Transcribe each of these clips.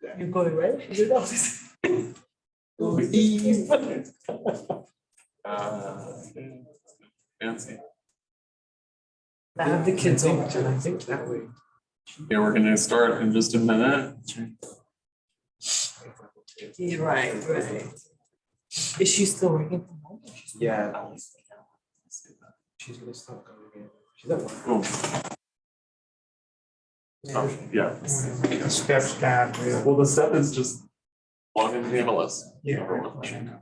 You're going right? You know this. Fancy. I have the kids over and I think that way. Yeah, we're gonna start in just a minute. Yeah, right. Is she still working from home? Yeah. She's gonna stop coming in. She's at work. Oh, yeah. Steps down. Well, the step is just log into the MLS. Yeah. Number one.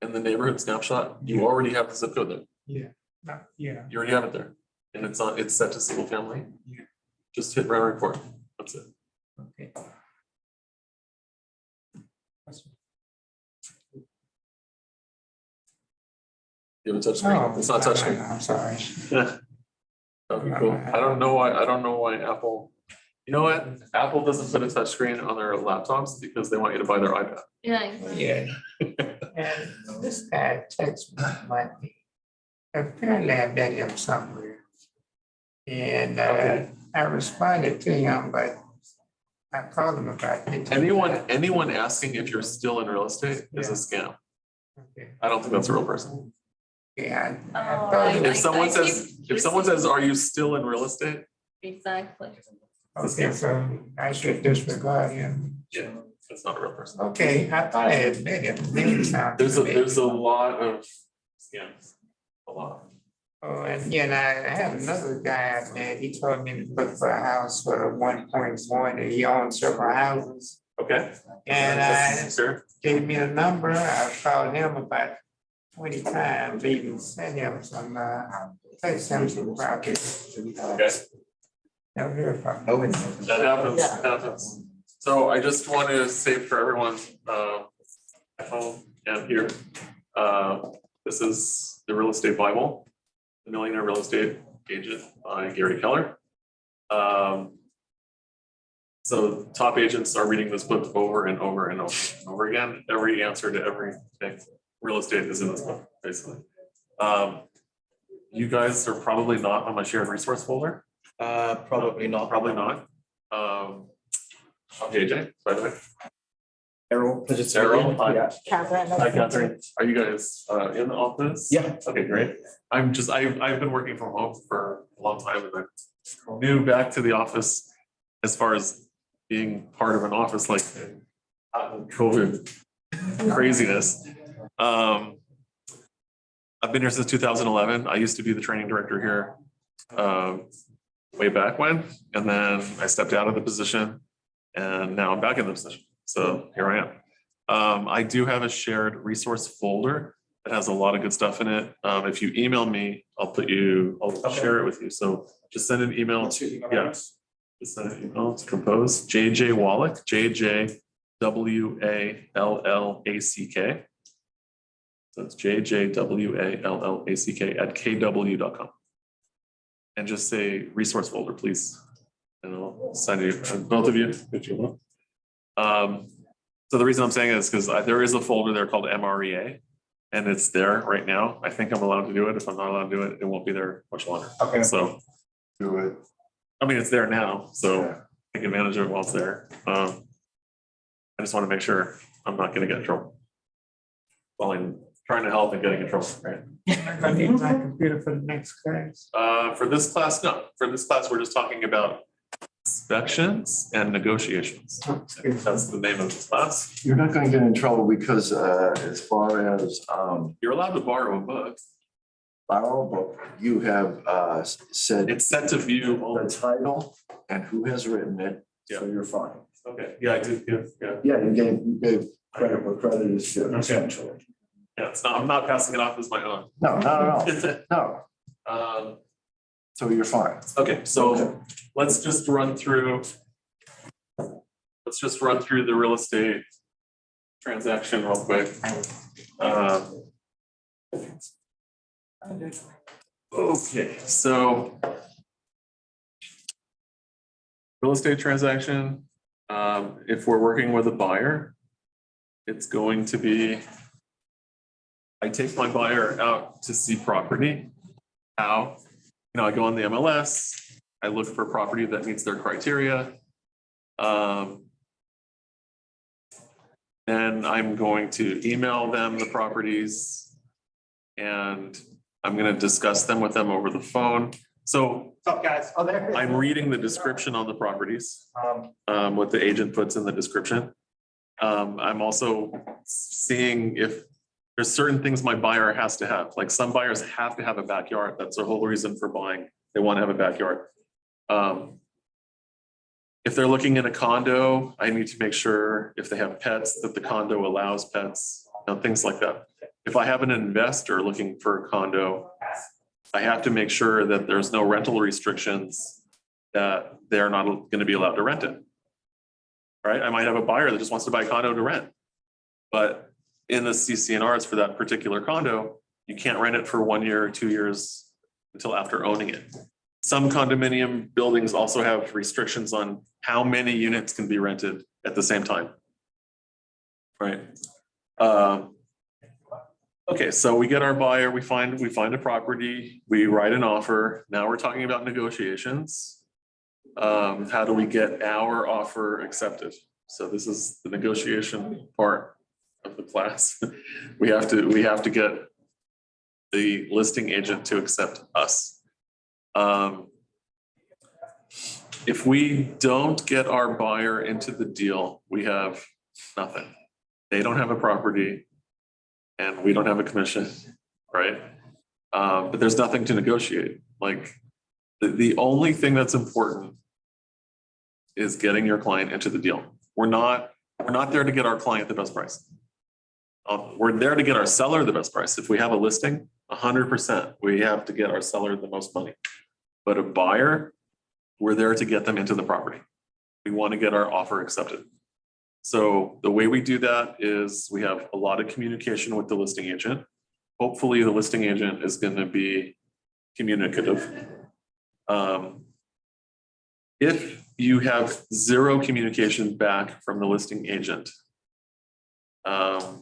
And the neighborhood snapshot, you already have the zip code there. Yeah. Yeah. You already have it there. And it's set to single family. Yeah. Just hit run report. That's it. Okay. You have a touch screen. It's not touch screen. I'm sorry. Yeah. Okay, cool. I don't know why Apple, you know what? Apple doesn't put a touch screen on their laptops because they want you to buy their iPad. Yeah. Yeah. And this guy texted me Monday. Apparently I met him somewhere. And Okay. I responded to him, but I called him about it. Anyone asking if you're still in real estate is a scam. Okay. I don't think that's a real person. Yeah. I Oh, told him- If someone says, are you still in real estate? Exactly. Okay, so I should disregard him. Yeah, that's not a real person. Okay, I thought I had met him. Name sounded There's a familiar. lot of scams. A lot. Oh, and yeah, and I had another guy I met. He told me to look for a house for 1.1 and he owns several houses. Okay. And I Sure. gave me a number. I called him about 20 times, even sent him some, text him some properties. Okay. Never heard from him. That happens, Yeah. that happens. So I just want to say for everyone, at home and here, this is the Real Estate Bible, The Millionaire Real Estate Agent by Gary Keller. So top agents are reading this book over and over and over and over again. Every answer to everything real estate is in this book, basically. You guys are probably not on my shared resource folder. Probably not. Probably not. Okay, AJ, by the way. Errol, pleasure to Errol, meet you. hi. Yeah. Catherine. Hi, Catherine. Are you guys in the office? Yeah. Okay, great. I've been working from home for a long time and I'm new back to the office as far as being part of an office like COVID craziness. I've been here since 2011. I used to be the training director here way back when, and then I stepped out of the position and now I'm back in the position. So here I am. I do have a shared resource folder that has a lot of good stuff in it. If you email me, I'll share it with you. So just send an email. Yeah. Just send an email to compose JJ Wallack, JJWALLACK. So it's JJWALLACK at KW.com. And just say resource folder, please. And I'll send you, both of you, if you want. So the reason I'm saying is because there is a folder there called MREA, and it's there right now. I think I'm allowed to do it. If I'm not allowed to do it, it won't be there much longer. Okay. So Do it. I mean, it's there now, so take advantage of it while it's there. I just want to make sure I'm not going to get in trouble while I'm trying to help and getting in trouble, right? I'm gonna need my computer for the next class. For this class, no. For this class, we're just talking about inspections and negotiations. That's the name of this class. You're not going to get in trouble because as far as You're allowed to borrow a book. borrow a book, you have said It's set to view the only. title and who has written it, so you're fine. Okay, yeah, I did, yeah. Yeah, you gave credit where credit is due, Okay. essentially. Yeah, it's not, I'm not passing it off as my own. No, no. So you're fine. Okay, so let's just run through the real estate transaction real quick. Okay, so real estate transaction, if we're working with a buyer, it's going to be, I take my buyer out to see property. How? I go on the MLS, I look for property that meets their criteria. Then I'm going to email them the properties and I'm going to discuss them with them over the phone. So What's up, guys? Oh, there. I'm reading the description on the properties, what the agent puts in the description. I'm also seeing if there's certain things my buyer has to have, like some buyers have to have a backyard. That's the whole reason for buying. They want to have a backyard. If they're looking in a condo, I need to make sure if they have pets that the condo allows pets, things like that. If I have an investor looking for a condo, I have to make sure that there's no rental restrictions, that they're not going to be allowed to rent it. Right? I might have a buyer that just wants to buy a condo to rent. But in the CC&Rs for that particular condo, you can't rent it for 1 year or 2 years until after owning it. Some condominium buildings also have restrictions on how many units can be rented at the same time. Right. Okay, so we get our buyer, we find a property, we write an offer. Now we're talking about negotiations. How do we get our offer accepted? So this is the negotiation part of the class. We have to get the listing agent to accept us. If we don't get our buyer into the deal, we have nothing. They don't have a property and we don't have a commission, right? But there's nothing to negotiate. Like the only thing that's important is getting your client into the deal. We're not there to get our client the best price. We're there to get our seller the best price. If we have a listing, 100%, we have to get our seller the most money. But a buyer, we're there to get them into the property. We want to get our offer accepted. So the way we do that is we have a lot of communication with the listing agent. Hopefully the listing agent is going to be communicative. If you have zero communication back from the listing agent, that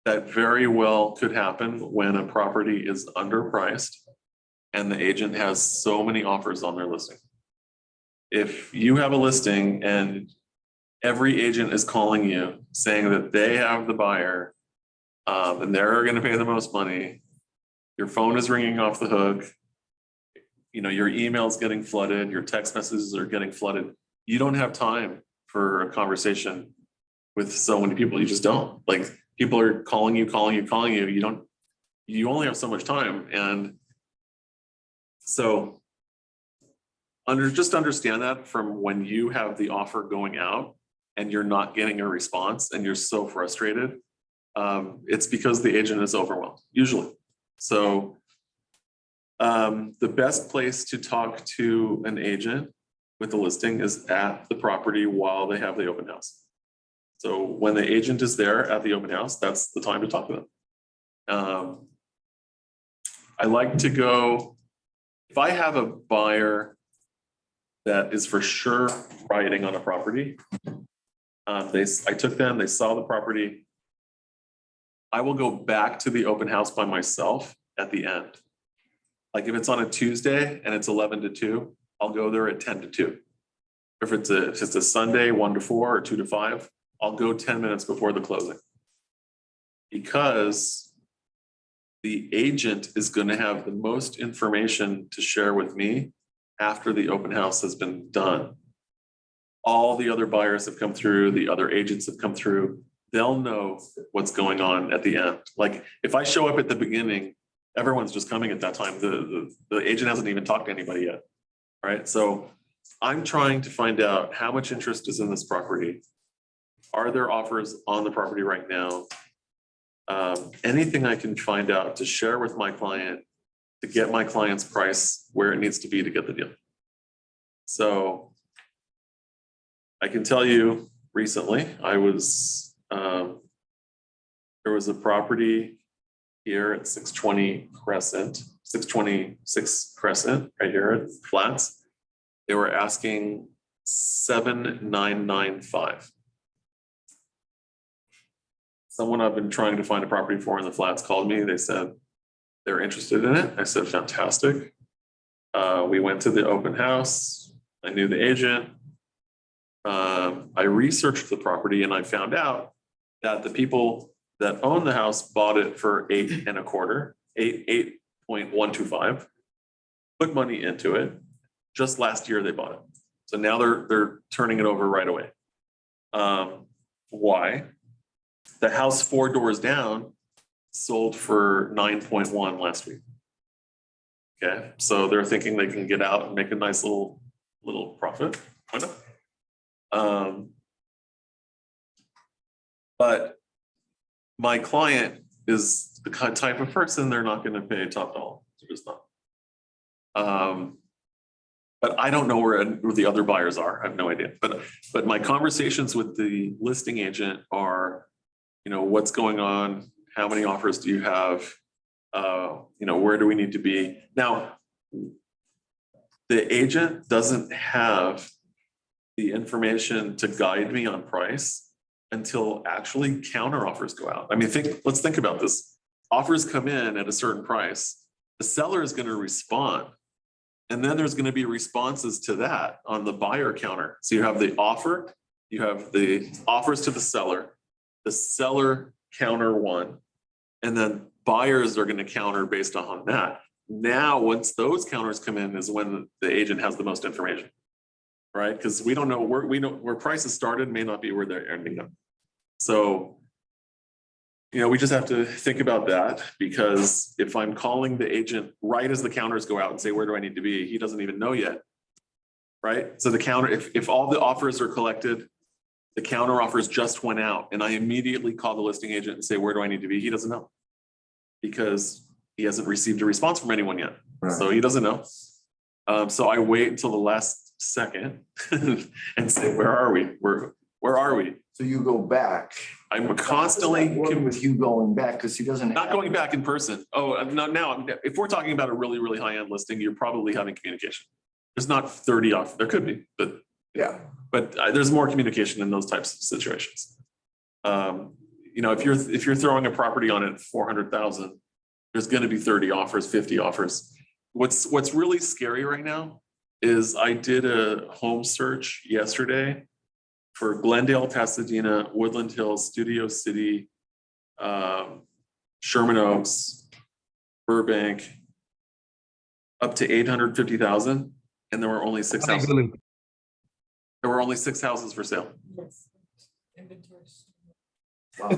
very well could happen when a property is underpriced and the agent has so many offers on their listing. If you have a listing and every agent is calling you saying that they have the buyer and they're going to pay the most money, your phone is ringing off the hook, your email's getting flooded, your text messages are getting flooded. You don't have time for a conversation with so many people. You just don't. Like people are calling you. You only have so much time. And so just understand that from when you have the offer going out and you're not getting a response and you're so frustrated, it's because the agent is overwhelmed, usually. So the best place to talk to an agent with the listing is at the property while they have the open house. So when the agent is there at the open house, that's the time to talk to them. I like to go, if I have a buyer that is for sure riding on a property, I took them, they saw the property. I will go back to the open house by myself at the end. Like if it's on a Tuesday and it's 11 to 2, I'll go there at 10 to 2. If it's a Sunday, 1 to 4 or 2 to 5, I'll go 10 minutes before the closing. Because the agent is going to have the most information to share with me after the open house has been done. All the other buyers have come through, the other agents have come through. They'll know what's going on at the end. Like if I show up at the beginning, everyone's just coming at that time. The agent hasn't even talked to anybody yet, right? So I'm trying to find out how much interest is in this property. Are there offers on the property right now? Anything I can find out to share with my client to get my client's price where it needs to be to get the deal. So I can tell you recently, there was a property here at 626 Crescent, right here at Flats. They were asking $7,995. Someone I've been trying to find a property for in the Flats called me. They said they're interested in it. I said, fantastic. We went to the open house. I knew the agent. I researched the property and I found out that the people that own the house bought it for 8.25, 8.125, put money into it. Just last year they bought it. So now they're turning it over right away. Why? The house 4 doors down sold for 9.1 last week. Okay, so they're thinking they can get out and make a nice little profit. Why not? But my client is the type of person they're not going to pay top dollar. They're just not. But I don't know where the other buyers are. I have no idea. But my conversations with the listing agent are, what's going on? How many offers do you have? Where do we need to be? Now, the agent doesn't have the information to guide me on price until actually counter offers go out. I mean, let's think about this. Offers come in at a certain price. The seller is going to respond. And then there's going to be responses to that on the buyer counter. So you have the offer, you have the offers to the seller counter one, and then buyers are going to counter based on that. Now, once those counters come in is when the agent has the most information, right? Because we don't know where prices started may not be where they're ending up. So, we just have to think about that, because if I'm calling the agent right as the counters go out and say, where do I need to be? He doesn't even know yet, right? So the counter, if all the offers are collected, the counter offers just went out, and I immediately call the listing agent and say, where do I need to be? He doesn't know, because he hasn't received a response from anyone yet. Right. So he doesn't know. So I wait until the last second and say, where are we? Where are we? So you go back. I'm constantly with you going back, because he doesn't. Not going back in person. Oh, no, now, if we're talking about a really, really high-end listing, you're probably having communication. There's not 30 off. There could be, but yeah. But there's more communication in those types of situations. If you're throwing a property on it 400,000, there's going to be 30 offers, 50 offers. What's really scary right now is I did a home search yesterday for Glendale, Pasadena, Woodland Hills, Studio City, Sherman Oaks, Burbank, up to 850,000, and there were only 6 houses. There were only 6 houses for sale. Yes. Inventories. Wow.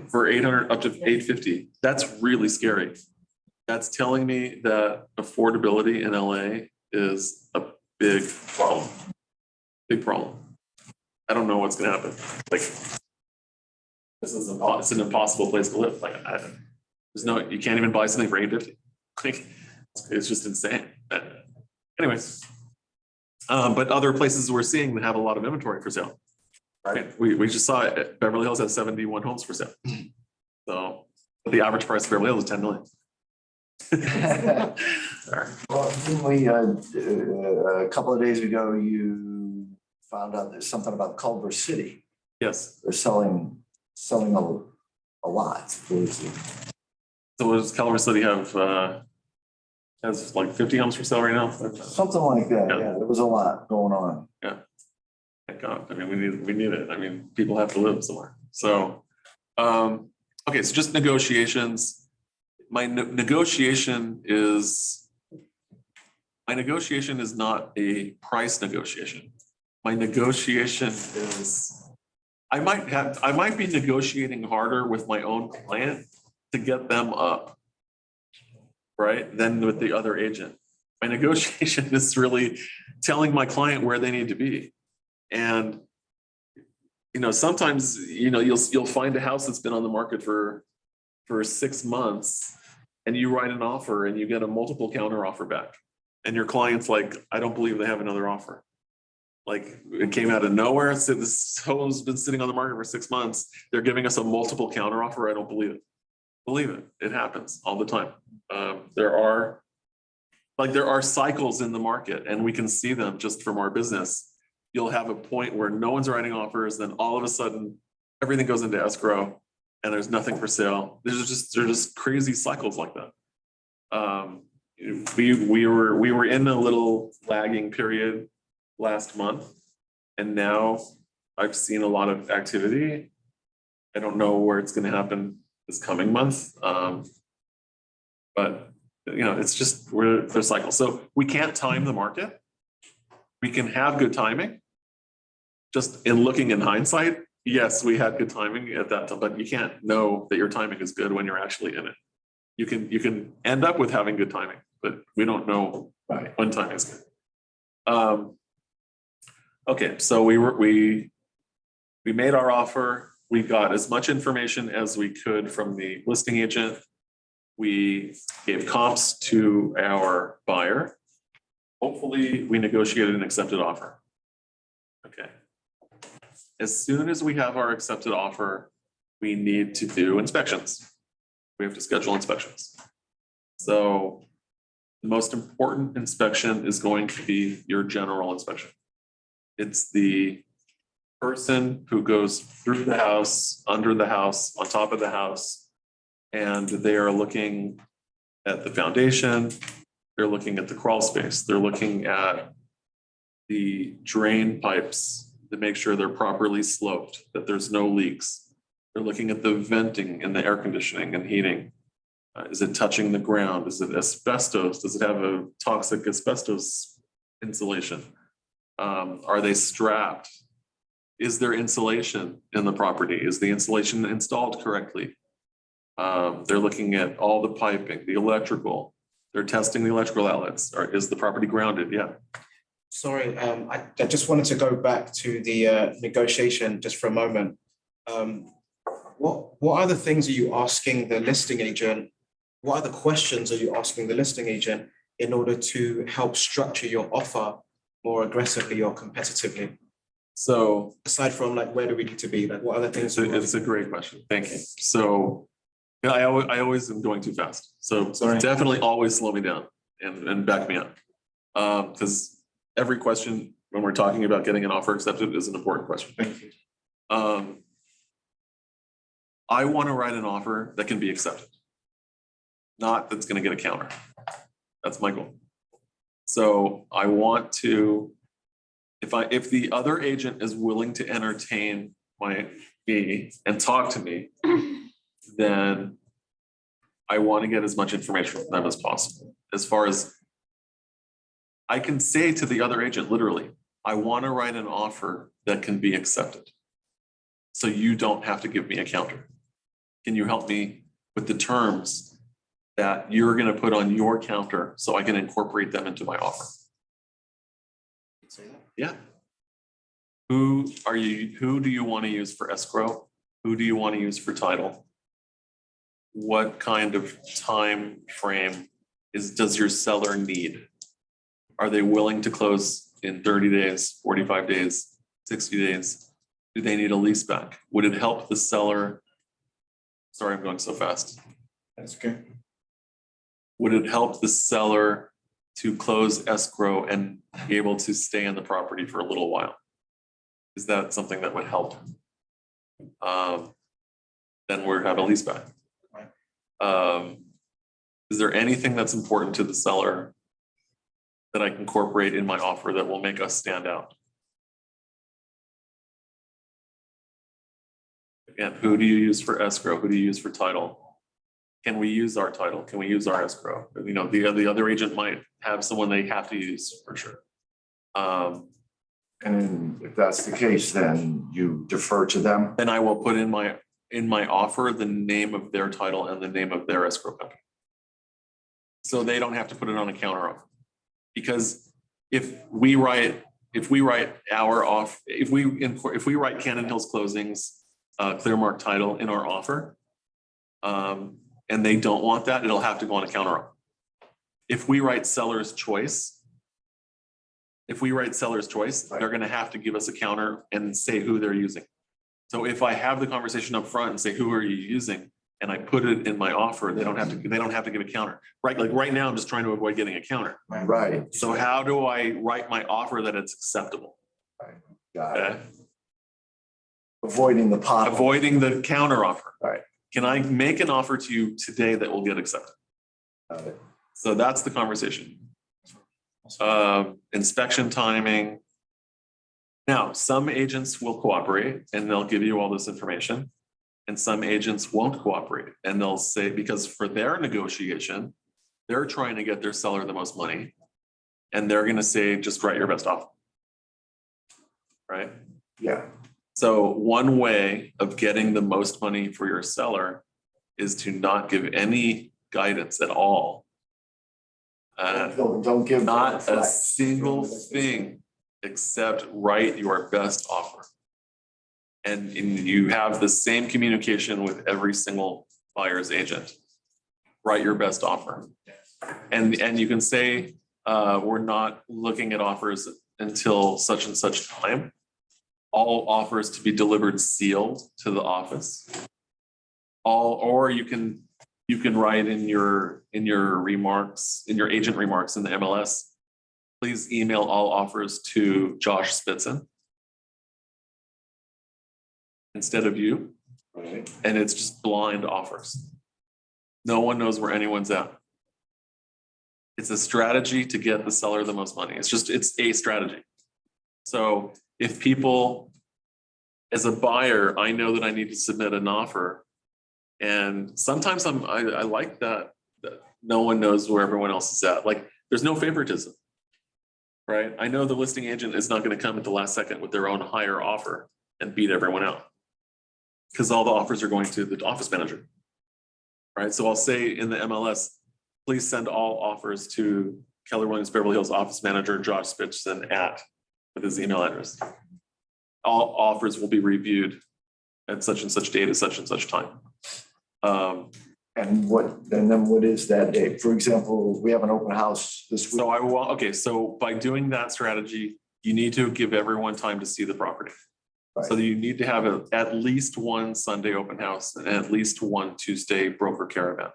For 800 up to 850. That's really scary. That's telling me that affordability in LA is a big problem. Big problem. I don't know what's going to happen. Like, it's an impossible place to live. Like, you can't even buy something for 850. Like, it's just insane. Anyways, but other places we're seeing that have a lot of inventory for sale. Right. We just saw it. Beverly Hills has 71 homes for sale. So the average price of Beverly Hills is 10 million. Well, didn't we, a couple of days ago, you found out there's something about Culver City. Yes. They're selling a lot. So does Culver City has like 50 homes for sale right now? Something like that. Yeah, there was a lot going on. Yeah. Thank God. I mean, we need it. I mean, people have to live somewhere. So, okay. So just negotiations. My negotiation is not a price negotiation. My negotiation is, I might be negotiating harder with my own client to get them up, right, than with the other agent. My negotiation is really telling my client where they need to be. And, sometimes, you'll find a house that's been on the market for 6 months, and you write an offer and you get a multiple counter offer back. And your client's like, I don't believe they have another offer. Like, it came out of nowhere. So this home's been sitting on the market for 6 months. They're giving us a multiple counter offer. I don't believe it. Believe it. It happens all the time. There are cycles in the market, and we can see them just from our business. You'll have a point where no one's writing offers, then all of a sudden everything goes into escrow and there's nothing for sale. They're just crazy cycles like that. We were in a little lagging period last month, and now I've seen a lot of activity, I don't know where it's gonna happen this coming month. But, you know, it's just, we're their cycle. So we can't time the market. We can have good timing. Just in looking in hindsight, yes, we had good timing at that time, but you can't know that your timing is good when you're actually in it. You can end up with having good timing, but we don't know when timing is good. Okay, so we made our offer. We got as much information as we could from the listing agent. We gave comps to our buyer. Hopefully, we negotiated an accepted offer. Okay. As soon as we have our accepted offer, we need to do inspections. We have to schedule inspections. So the most important inspection is going to be your general inspection. It's the person who goes through the house, under the house, on top of the house, and they are looking at the foundation, they're looking at the crawl space, they're looking at the drain pipes to make sure they're properly sloped, that there's no leaks. They're looking at the venting and the air conditioning and heating. Is it touching the ground? Is it asbestos? Does it have a toxic asbestos insulation? Are they strapped? Is there insulation in the property? Is the insulation installed correctly? They're looking at all the piping, the electrical. They're testing the electrical outlets. Is the property grounded? Yeah. Sorry, I just wanted to go back to the negotiation just for a moment. What other things are you asking the listing agent? What other questions are you asking the listing agent in order to help structure your offer more aggressively or competitively? So Aside from like, where do we need to be? Like, what other things? it's a great question. Thank you. So yeah, I always am going too fast. So Sorry. definitely always slow me down and back me up. Because every question when we're talking about getting an offer accepted is an important question. Thank you. I want to write an offer that can be accepted, not that's going to get a counter. That's my goal. So I want to, if the other agent is willing to entertain me and talk to me, then I want to get as much information from them as possible. As far as I can say to the other agent, literally, I want to write an offer that can be accepted. So you don't have to give me a counter. Can you help me with the terms that you're going to put on your counter so I can incorporate them into my offer? Yeah. Who do you want to use for escrow? Who do you want to use for title? What kind of time frame does your seller need? Are they willing to close in 30 days, 45 days, 60 days? Do they need a lease back? Would it help the seller? Sorry, I'm going so fast. That's okay. Would it help the seller to close escrow and be able to stay in the property for a little while? Is that something that would help? Then we have a lease back. Is there anything that's important to the seller that I can incorporate in my offer that will make us stand out? Again, who do you use for escrow? Who do you use for title? Can we use our title? Can we use our escrow? You know, the other agent might have someone they have to use for sure. And if that's the case, then you defer to them? Then I will put in my offer the name of their title and the name of their escrow company. So they don't have to put it on a counter offer. Because if we write our off, if we write Cannon Hills Closings, Clearmark title in our offer, and they don't want that, it'll have to go on a counter offer. If we write seller's choice, they're going to have to give us a counter and say who they're using. So if I have the conversation up front and say, who are you using? And I put it in my offer, they don't have to give a counter. Right? Like right now, I'm just trying to avoid getting a counter. Right. So how do I write my offer that it's acceptable? Got it. Okay. Avoiding the pot. Avoiding the counter offer. Right. Can I make an offer to you today that will get accepted? Got it. So that's the conversation. Inspection timing. Now, some agents will cooperate and they'll give you all this information. And some agents won't cooperate, and they'll say, because for their negotiation, they're trying to get their seller the most money. And they're gonna say, just write your best offer. Right? Yeah, So one way of getting the most money for your seller is to not give any guidance at all. don't give. them Not a flags. single thing except write your best offer. And you have the same communication with every single buyer's agent. Write your best offer. And you can say, we're not looking at offers until such and such time. All offers to be delivered sealed to the office. Or you can write in your remarks, in your agent remarks in the MLS, please email all offers to Josh Spitzen instead of you. Right. And it's just blind offers. No one knows where anyone's at. It's a strategy to get the seller the most money. It's a strategy. So if people, as a buyer, I know that I need to submit an offer. And sometimes I like that no one knows where everyone else is at. Like, there's no favoritism, right? I know the listing agent is not going to come at the last second with their own higher offer and beat everyone out, because all the offers are going to the office manager, right? So I'll say in the MLS, please send all offers to Keller Williams Beverly Hills office manager Josh Spitzen with his email address. All offers will be reviewed at such and such date at such and such time. And then what is that date? For example, we have an open house this week. So by doing that strategy, you need to give everyone time to see the property. Right. So you need to have at least one Sunday open house and at least one Tuesday broker caravan.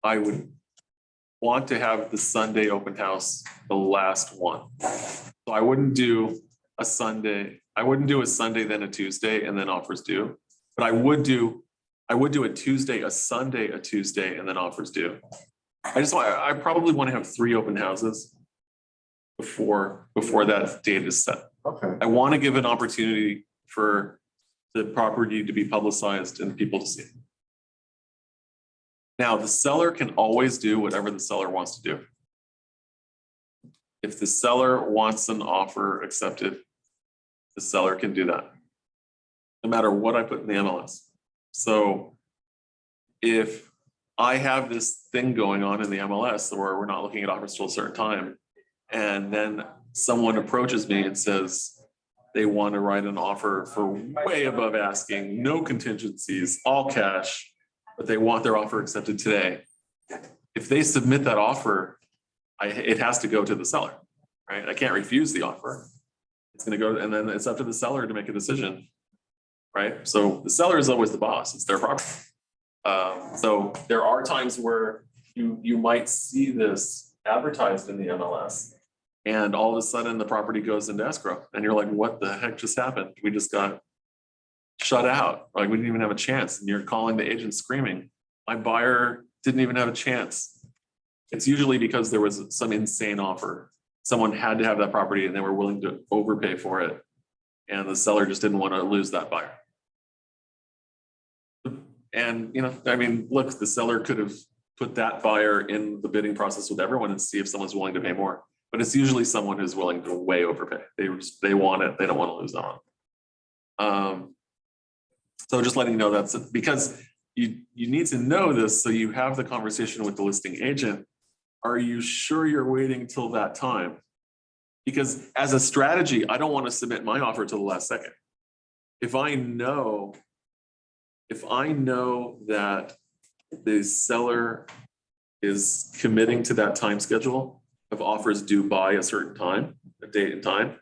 I would want to have the Sunday open house the last one. So I wouldn't do a Sunday, then a Tuesday, and then offers due. But I would do a Tuesday, a Sunday, a Tuesday, and then offers due. I probably want to have 3 open houses before that date is set. Okay. I want to give an opportunity for the property to be publicized and people to see it. Now, the seller can always do whatever the seller wants to do. If the seller wants an offer accepted, the seller can do that, no matter what I put in the MLS. So if I have this thing going on in the MLS where we're not looking at offers till a certain time, and then someone approaches me and says they want to write an offer for way above asking, no contingencies, all cash, but they want their offer accepted today. If they submit that offer, it has to go to the seller, right? I can't refuse the offer. It's going to go, and then it's up to the seller to make a decision, right? So the seller is always the boss. It's their property. So there are times where you might see this advertised in the MLS, and all of a sudden the property goes into escrow, and you're like, "What the heck just happened? We just got shut out. Like, we didn't even have a chance." And you're calling the agent screaming, "My buyer didn't even have a chance." It's usually because there was some insane offer. Someone had to have that property and they were willing to overpay for it. And the seller just didn't want to lose that buyer. And, look, the seller could have put that buyer in the bidding process with everyone and see if someone's willing to pay more. But it's usually someone who's willing to way overpay. They want it. They don't want to lose that one. So just letting you know that's it, because you need to know this so you have the conversation with the listing agent. Are you sure you're waiting till that time? Because as a strategy, I don't want to submit my offer till the last second. If I know that the seller is committing to that time schedule of offers due by a certain time, a date and time,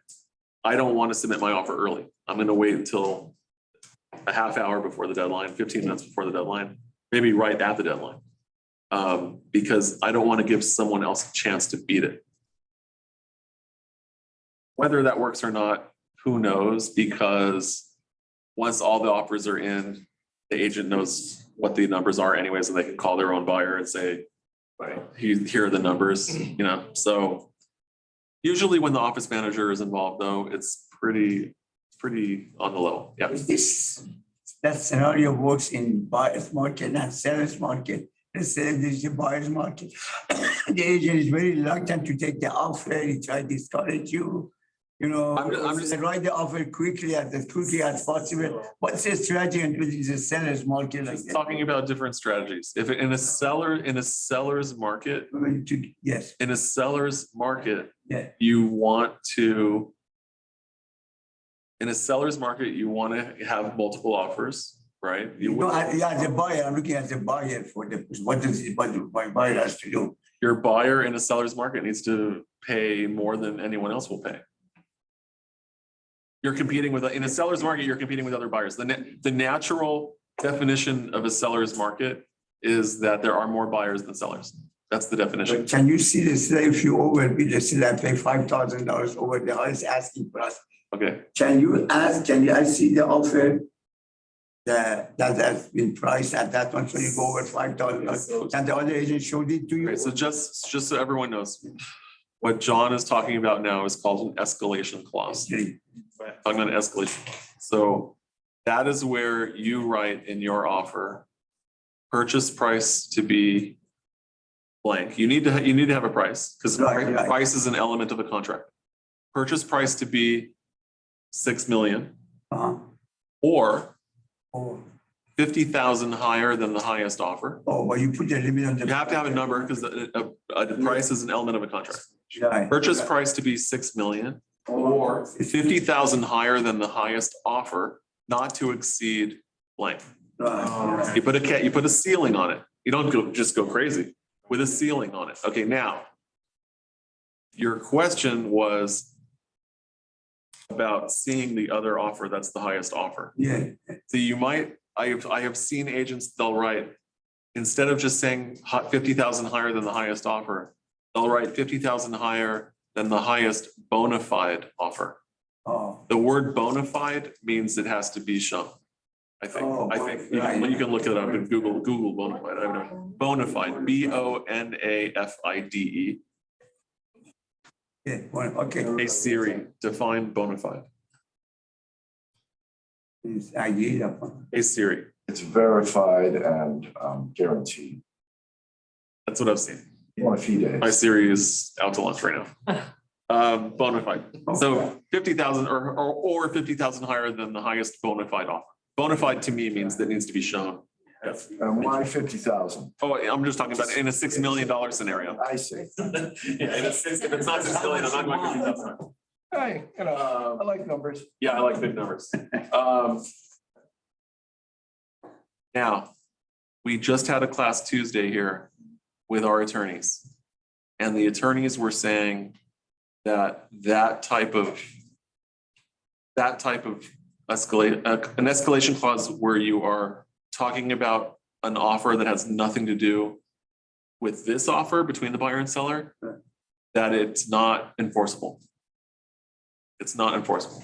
I don't want to submit my offer early. I'm going to wait until a half hour before the deadline, 15 minutes before the deadline, maybe right at the deadline. Because I don't want to give someone else a chance to beat it. Whether that works or not, who knows? Because once all the offers are in, the agent knows what the numbers are anyways, and they can call their own buyer and say, right, here are the numbers, So usually when the office manager is involved, though, it's pretty pretty on the low. Yeah. That scenario works in buyer's market and seller's market. Let's say there's a buyer's market. The agent is very reluctant to take the offer. He try to discourage you. You know, I'm just- write the offer quickly as possible. What's the strategy into the seller's market like Just that? talking about different strategies. If in a seller's market, Yes, in a seller's market, yeah. you want to, in a seller's market, you want to have multiple offers, right? You No, would- yeah, as a buyer, I'm looking as a buyer for what my buyer has to do. Your buyer in a seller's market needs to pay more than anyone else will pay. You're competing with, in a seller's market, you're competing with other buyers. The natural definition of a seller's market is that there are more buyers than sellers. That's the definition. But can you see this, if you overbid, let's say I pay $5,000 over the highest asking price. Okay, I see the offer that has been priced at that one, so you go over $5,000. And the other agent showed it to you? great. So just so everyone knows, what John is talking about now is called an escalation clause. Okay. Talking about an escalation. So that is where you write in your offer, purchase price to be blank. You need to have a price because Right. price is an element of a contract. Purchase price to be 6 million Uh-huh. or Oh, 50,000 higher than the highest offer. but you put the limit on the. You have to have a number because the price is an element of a contract. Right. Purchase price to be 6 million or 50,000 higher than the highest offer, not to exceed blank. Right. You put a ceiling on it. You don't just go crazy with a ceiling on it. Okay, now your question was about seeing the other offer that's the highest offer. Yeah, So you might, I have seen agents, they'll write, instead of just saying 50,000 higher than the highest offer, they'll write 50,000 higher than the highest bona fide offer. oh, The word bona fide means it has to be shown. I think you can look it up in Google bona fide. I don't know. Bona fide, BONAFIDE. yeah, well, okay. Hey Siri, define bona fide. I agree that one. Hey Siri, It's verified and guaranteed. that's what I've seen. One of few My days. Siri is out to lunch right now. Bona fide. So 50,000 or 50,000 higher than the highest bona fide offer. Bona fide to me means that needs to be shown. Yes. And why 50,000? Oh, I'm just talking about in a $6 million scenario. I see. Yeah, if it's not 6 million, I'm not going to do that. Hey, you know, I like numbers. Yeah, I like big numbers. Now, we just had a class Tuesday here with our attorneys. And the attorneys were saying that that type of an escalation clause where you are talking about an offer that has nothing to do with this offer between the buyer and seller, that it's not enforceable. It's not enforceable.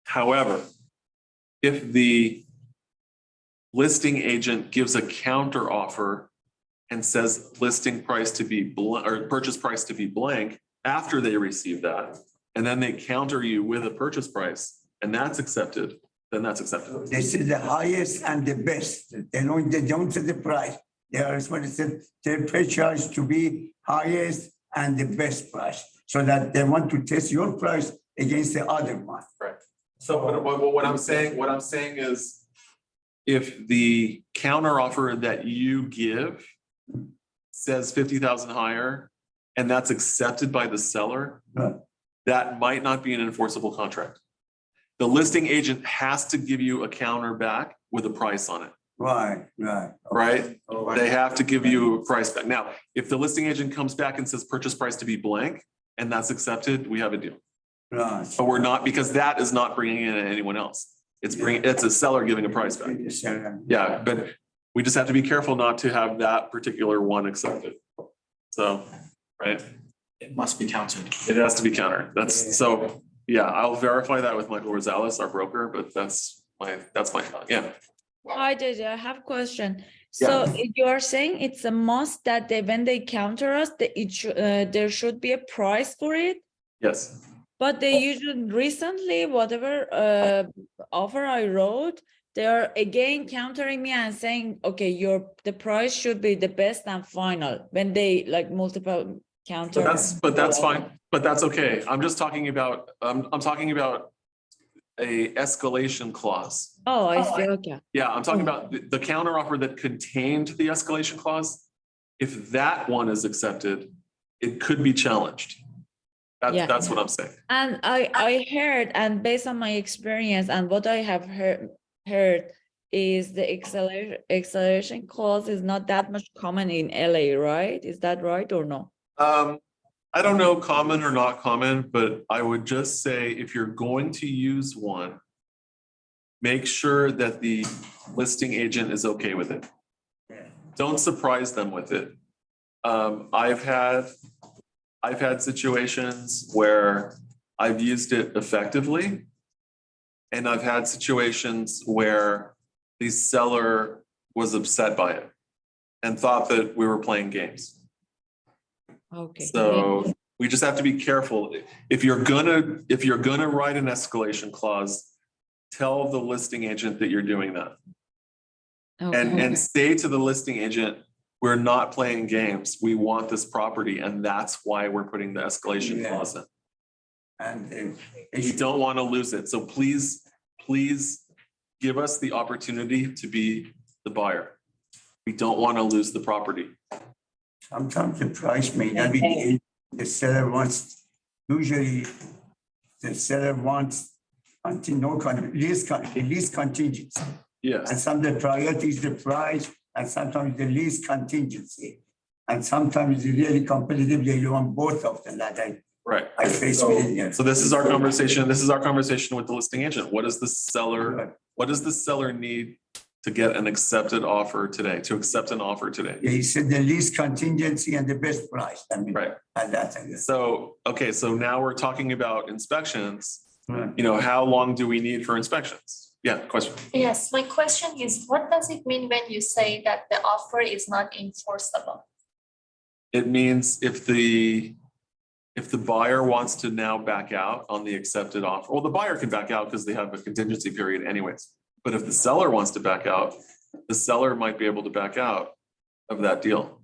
However, if the listing agent gives a counter offer and says listing price to be blank or purchase price to be blank after they receive that, and then they counter you with a purchase price, and that's accepted, then that's accepted. They say the highest and the best. They don't say the price. They are what it said, they purchase to be highest and the best price. So that they want to test your price against the other one. Right. So what I'm saying is if the counter offer that you give says 50,000 higher and that's accepted by the seller, Right. that might not be an enforceable contract. The listing agent has to give you a counter back with a price on it, Right. right? They have to give you a price back. Now, if the listing agent comes back and says purchase price to be blank and that's accepted, we have a deal. Right. But we're not, because that is not bringing in anyone else. It's a seller giving a price back. Yeah, but we just have to be careful not to have that particular one accepted. So, right, It must be counted. it has to be countered. That's so, yeah, I'll verify that with Michael Rosales, our broker, but that's my thought. Yeah. Hi, JJ, I have a question. So you are saying it's a must that when they counter us, there should be a price for it? Yes. But they usually recently, whatever offer I wrote, they are again countering me and saying, okay, the price should be the best and final when they like multiple counter. But that's fine, but that's okay. I'm just talking about, I'm talking about a escalation clause. Oh, I see. Okay. Yeah, I'm talking about the counter offer that contained the escalation clause. If that one is accepted, it could be challenged. Yeah. That's what I'm saying. And I heard, and based on my experience and what I have heard is the acceleration clause is not that much common in LA, right? Is that right or no? I don't know common or not common, but I would just say if you're going to use one, make sure that the listing agent is okay with it. Don't surprise them with it. I've had situations where I've used it effectively. And I've had situations where the seller was upset by it and thought that we were playing games. Okay. So we just have to be careful. If you're gonna write an escalation clause, tell the listing agent that you're doing that. And say to the listing agent, we're not playing games. We want this property, and that's why we're putting the escalation clause in. And We don't want to lose it. So please give us the opportunity to be the buyer. We don't want to lose the property. sometimes the price may not be the seller wants, usually the seller wants until least contingency. Yes, And some the priority is the price, and sometimes the least contingency. And sometimes it's really competitive, they want both of them that right. I face with it. So this is our conversation. This is our conversation with the listing agent. What does the seller need to get an accepted offer today, to accept an offer today? Yeah, he said the least contingency and the best price. I mean, Right. and that's I guess. So, okay, so now we're talking about inspections. Right. You know, how long do we need for inspections? Yeah, question. Yes, my question is, what does it mean when you say that the offer is not enforceable? It means if the buyer wants to now back out on the accepted offer, well, the buyer can back out because they have a contingency period anyways. But if the seller wants to back out, the seller might be able to back out of that deal.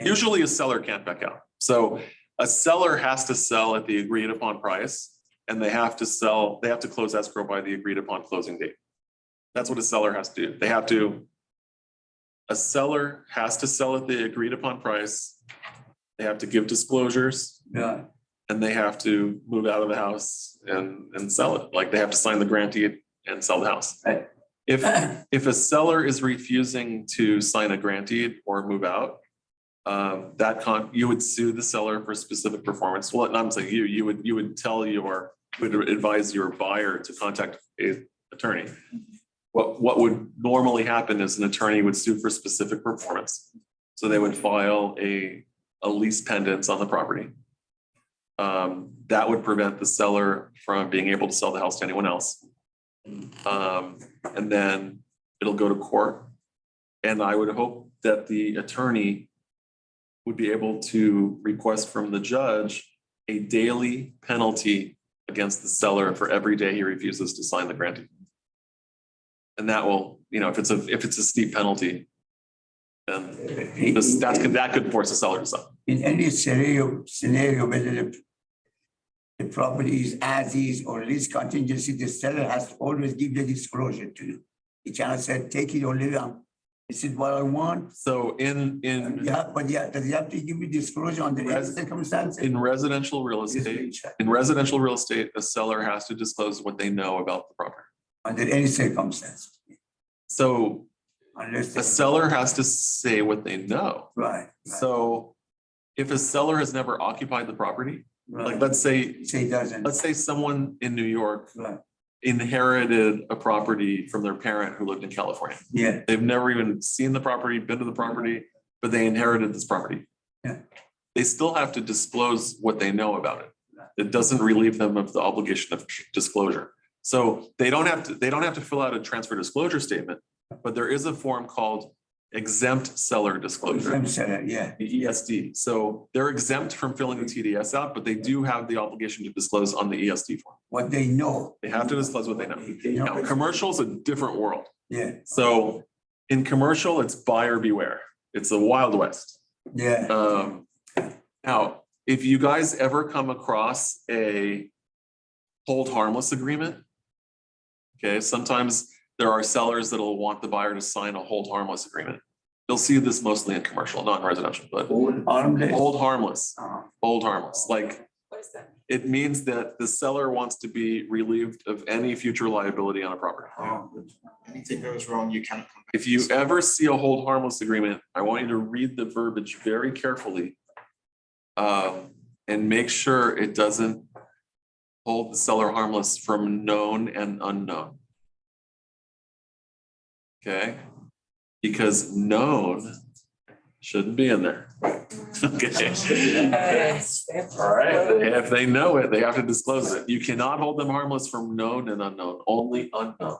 Usually a seller can't back out. So a seller has to sell at the agreed upon price, and they have to close escrow by the agreed upon closing date. That's what a seller has to do. A seller has to sell at the agreed upon price. They have to give disclosures, Yeah, and they have to move out of the house and sell it. Like they have to sign the grant deed and sell the house. Right. If a seller is refusing to sign a grant deed or move out, you would sue the seller for specific performance. Well, I'm saying you would advise your buyer to contact an attorney. What would normally happen is an attorney would sue for specific performance. So they would file a lease pendants on the property. That would prevent the seller from being able to sell the house to anyone else. And then it'll go to court. And I would hope that the attorney would be able to request from the judge a daily penalty against the seller for every day he refuses to sign the grant deed. And that will, if it's a steep penalty, then that could force the seller to sell. in any scenario, whether the property is as is or least contingency, the seller has to always give the disclosure to you. He cannot say, take it or leave it. This is what I want. So Does he have to give you disclosure on the circumstances? in residential real estate, a seller has to disclose what they know about the property. Under any circumstance. So Unless. a seller has to say what they know. Right. So if a seller has never occupied the property, like Right. let's say Say doesn't. let's say someone in New York Right. inherited a property from their parent who lived in California. Yeah, They've never even seen the property, been to the property, but they inherited this property. Yeah. They still have to disclose what they know about it. It doesn't relieve them of the obligation of disclosure. So they don't have to fill out a transfer disclosure statement, but there is a form called exempt seller disclosure, I'm sorry, yeah. the ESD. So they're exempt from filling the TDS out, but they do have the obligation to disclose on the ESD form. What they know. They have to disclose what they know. They know. Now, commercial is a different world. Yeah, So in commercial, it's buyer beware. It's the Wild West. yeah. Now, if you guys ever come across a hold harmless agreement, okay, sometimes there are sellers that'll want the buyer to sign a hold harmless agreement. You'll see this mostly in commercial, not in residential, but hold harmless, hold harmless. Like, What is that? it means that the seller wants to be relieved of any future liability on a property. Anything goes wrong, you cannot come back. If you ever see a hold harmless agreement, I want you to read the verbiage very carefully. And make sure it doesn't hold the seller harmless from known and unknown. Okay, because known shouldn't be in there. Okay. Yes. All right, if they know it, they have to disclose it. You cannot hold them harmless from known and unknown, only unknown.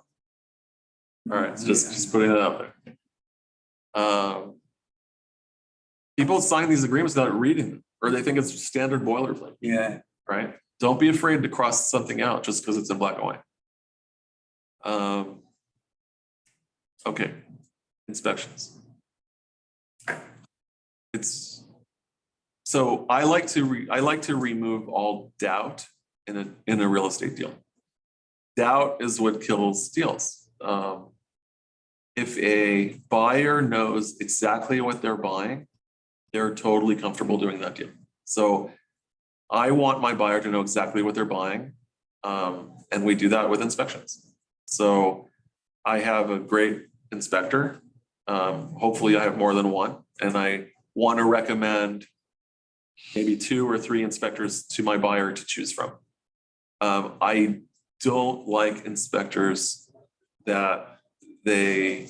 All right, so just putting it out there. People sign these agreements without reading them, or they think it's standard boilerplate, Yeah, right? Don't be afraid to cross something out just because it's in black and white. Okay, inspections. So I like to remove all doubt in a real estate deal. Doubt is what kills deals. If a buyer knows exactly what they're buying, they're totally comfortable doing that deal. So I want my buyer to know exactly what they're buying. And we do that with inspections. So I have a great inspector. Hopefully I have more than one, and I want to recommend maybe 2 or 3 inspectors to my buyer to choose from. I don't like inspectors that they'll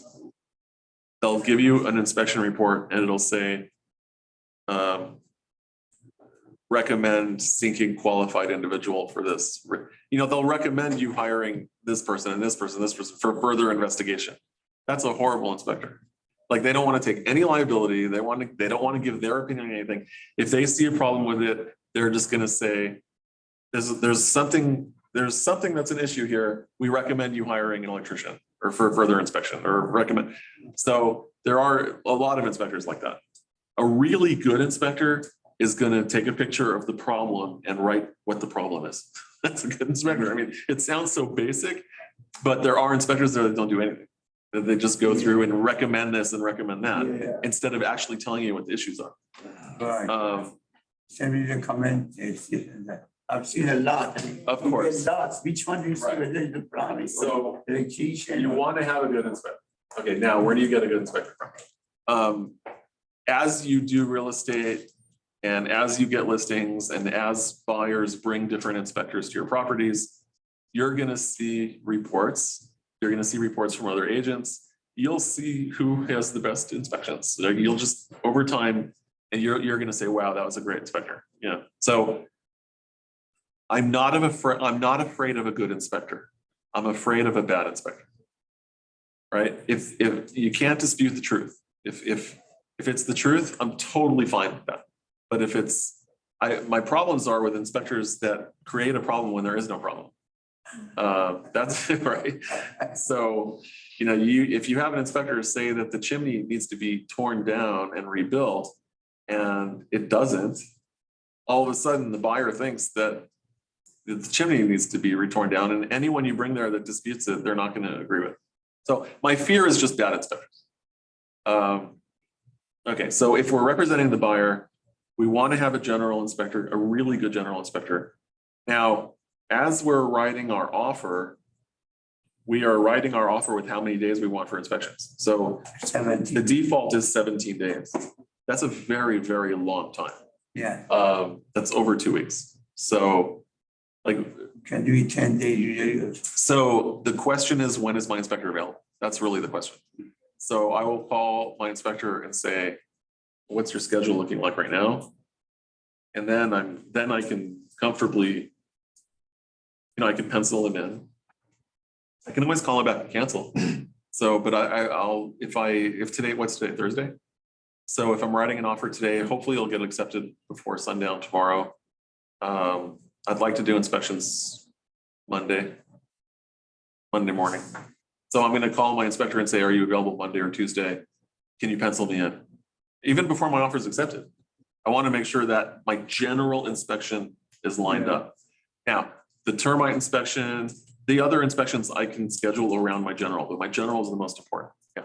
give you an inspection report and it'll say, recommend seeking qualified individual for this. You know, they'll recommend you hiring this person and this person, for further investigation. That's a horrible inspector. Like, they don't want to take any liability. They don't want to give their opinion on anything. If they see a problem with it, they're just going to say, there's something that's an issue here. We recommend you hiring an electrician or for further inspection, or recommend. So there are a lot of inspectors like that. A really good inspector is going to take a picture of the problem and write what the problem is. That's a good inspector. I mean, it sounds so basic, but there are inspectors that don't do anything. They just go through and recommend this and recommend that, instead of actually telling you what the issues are. right. Send me the comment. I've seen a lot. Of course. Lots. Which one do you see? Right. Whether it's the plumbing So or electrician? you want to have a good inspector. Okay, now where do you get a good inspector from? As you do real estate and as you get listings and as buyers bring different inspectors to your properties, you're going to see reports. You're going to see reports from other agents. You'll see who has the best inspections. So you'll just, over time, and you're going to say, wow, that was a great inspector. Yeah. So I'm not afraid of a good inspector. I'm afraid of a bad inspector. Right? If you can't dispute the truth, if it's the truth, I'm totally fine with that. But if my problems are with inspectors that create a problem when there is no problem. That's right. So, you know, if you have an inspector say that the chimney needs to be torn down and rebuilt, and it doesn't, all of a sudden the buyer thinks that the chimney needs to be torn down, and anyone you bring there that disputes it, they're not going to agree with. So my fear is just bad inspectors. Okay, so if we're representing the buyer, we want to have a general inspector, a really good general inspector. Now, as we're writing our offer, we are writing our offer with how many days we want for inspections. So 17. the default is 17 days. That's a very, very long time. Yeah. That's over 2 weeks. So like, Can do it 10 days usually. so the question is, when is my inspector available? That's really the question. So I will call my inspector and say, what's your schedule looking like right now? And then I can comfortably, I can pencil them in. I can always call it back and cancel. So, but if today, what's today, Thursday? So if I'm writing an offer today, hopefully it'll get accepted before sundown tomorrow. I'd like to do inspections Monday morning. So I'm gonna call my inspector and say, are you available Monday or Tuesday? Can you pencil me in? Even before my offer is accepted. I want to make sure that my general inspection is lined up. Now, the termite inspection, the other inspections I can schedule around my general, but my general is the most important. Yeah.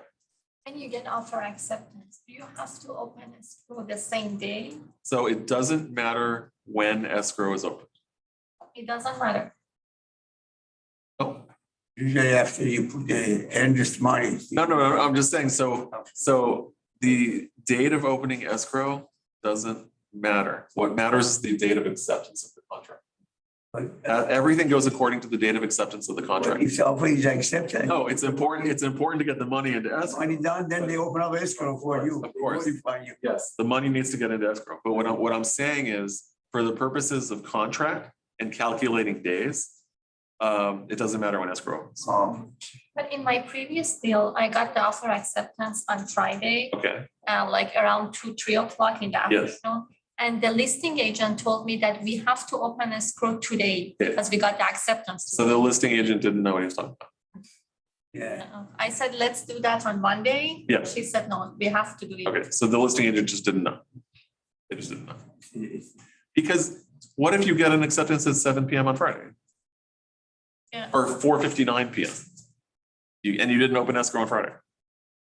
When you get offer acceptance, do you have to open escrow the same day? So it doesn't matter when escrow is open. It doesn't matter. Oh, Usually after you put the earnest money. no, I'm just saying, so the date of opening escrow doesn't matter. What matters is the date of acceptance of the contract. Everything goes according to the date of acceptance of the contract. If the offer is accepted. No, it's important to get the money into escrow. Money done, then they open up escrow for you. Of course. Notify you. Yes, the money needs to get into escrow. But what I'm saying is, for the purposes of contract and calculating days, it doesn't matter when escrow is. But in my previous deal, I got the offer acceptance on Friday, Okay, like around 2, 3 o'clock in the Yes. afternoon. And the listing agent told me that we have to open escrow today Yeah. because we got the acceptance. so the listing agent didn't know what he was talking about. Yeah. I said, let's do that on Monday. Yeah. She said, no, we have to do it. Okay, so the listing agent just didn't know. They just didn't know. Because what if you get an acceptance at 7 PM on Friday? Yeah. Or 4:59 PM? And you didn't open escrow on Friday?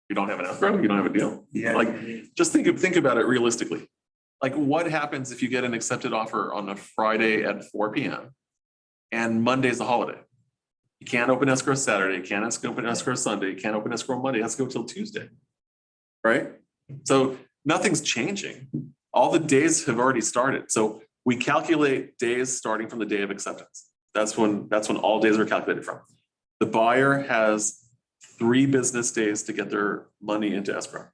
You don't have an escrow, you don't have a deal? Yeah. Like, just think about it realistically. Like, what happens if you get an accepted offer on a Friday at 4 PM and Monday's a holiday? You can't open escrow Saturday, you can't open escrow Sunday, you can't open escrow Monday, it has to go till Tuesday. Right? So nothing's changing. All the days have already started. So we calculate days starting from the day of acceptance. That's when all days are calculated from. The buyer has 3 business days to get their money into escrow.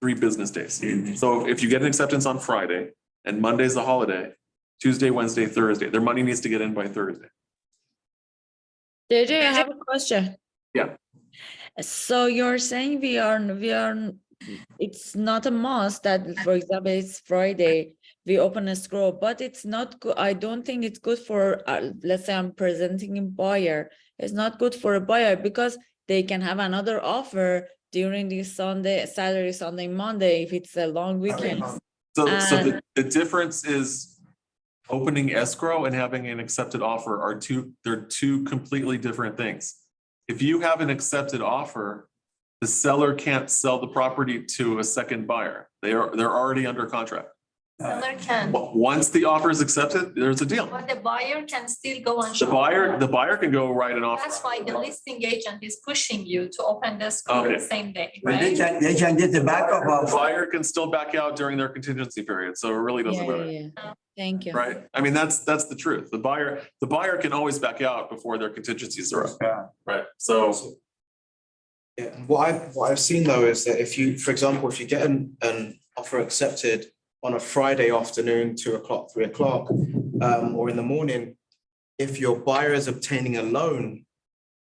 3 business days. So if you get an acceptance on Friday and Monday's the holiday, Tuesday, Wednesday, Thursday, their money needs to get in by Thursday. JJ, I have a question. Yeah. So you're saying it's not a must that, for example, it's Friday, we open escrow, but it's not good. I don't think it's good for, let's say I'm presenting a buyer. It's not good for a buyer because they can have another offer during the Saturday, Sunday, Monday, if it's a long weekend. So the difference is opening escrow and having an accepted offer they're two completely different things. If you have an accepted offer, the seller can't sell the property to a second buyer. They're already under contract. Seller can, Once the offer is accepted, there's a deal. but the buyer can still go on. The buyer can go write an offer. That's why the listing agent is pushing you to open the escrow Okay. the same day, But they right? can get the backup The offer. buyer can still back out during their contingency period, so it really doesn't matter, Yeah. Thank you. right? I mean, that's the truth. The buyer can always back out before their contingencies are up, Yeah. right? So, Yeah, and what I've seen though is that if you, for example, if you get an offer accepted on a Friday afternoon, 2 o'clock, 3 o'clock, or in the morning, if your buyer is obtaining a loan,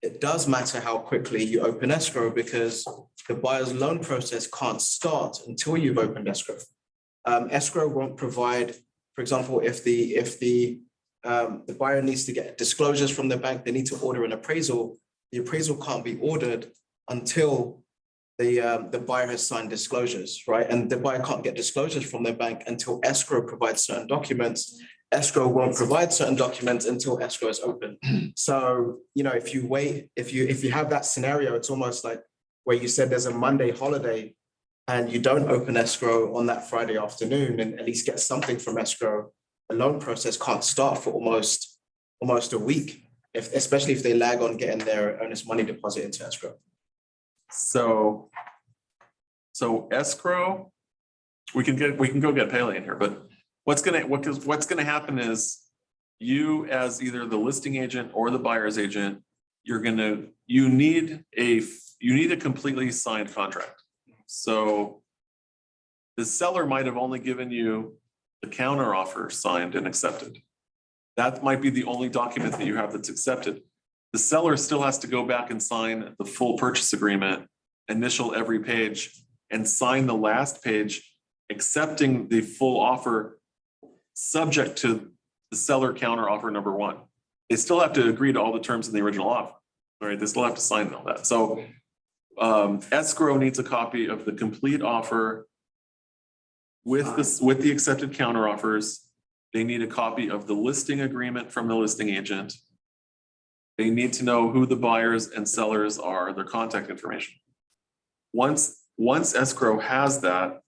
it does matter how quickly you open escrow because the buyer's loan process can't start until you've opened escrow. Escrow won't provide, for example, if the buyer needs to get disclosures from the bank, they need to order an appraisal. The appraisal can't be ordered until the buyer has signed disclosures, right? And the buyer can't get disclosures from their bank until escrow provides certain documents. Escrow won't provide certain documents until escrow is open. So, if you wait, if you have that scenario, it's almost like where you said there's a Monday holiday and you don't open escrow on that Friday afternoon and at least get something from escrow, the loan process can't start for almost a week, especially if they lag on getting their earnest money deposit into escrow. so escrow, we can go get Paley in here, but what's gonna happen is you, as either the listing agent or the buyer's agent, you need a completely signed contract. So the seller might have only given you the counter offer signed and accepted. That might be the only document that you have that's accepted. the seller still has to go back and sign the full purchase agreement, initial every page, and sign the last page, accepting the full offer, subject to the seller counter offer number one. They still have to agree to all the terms in the original offer, all right? They still have to sign all that. So escrow needs a copy of the complete offer with this, with the accepted counter offers. They need a copy of the listing agreement from the listing agent. They need to know who the buyers and sellers are, their contact information. Once escrow has that,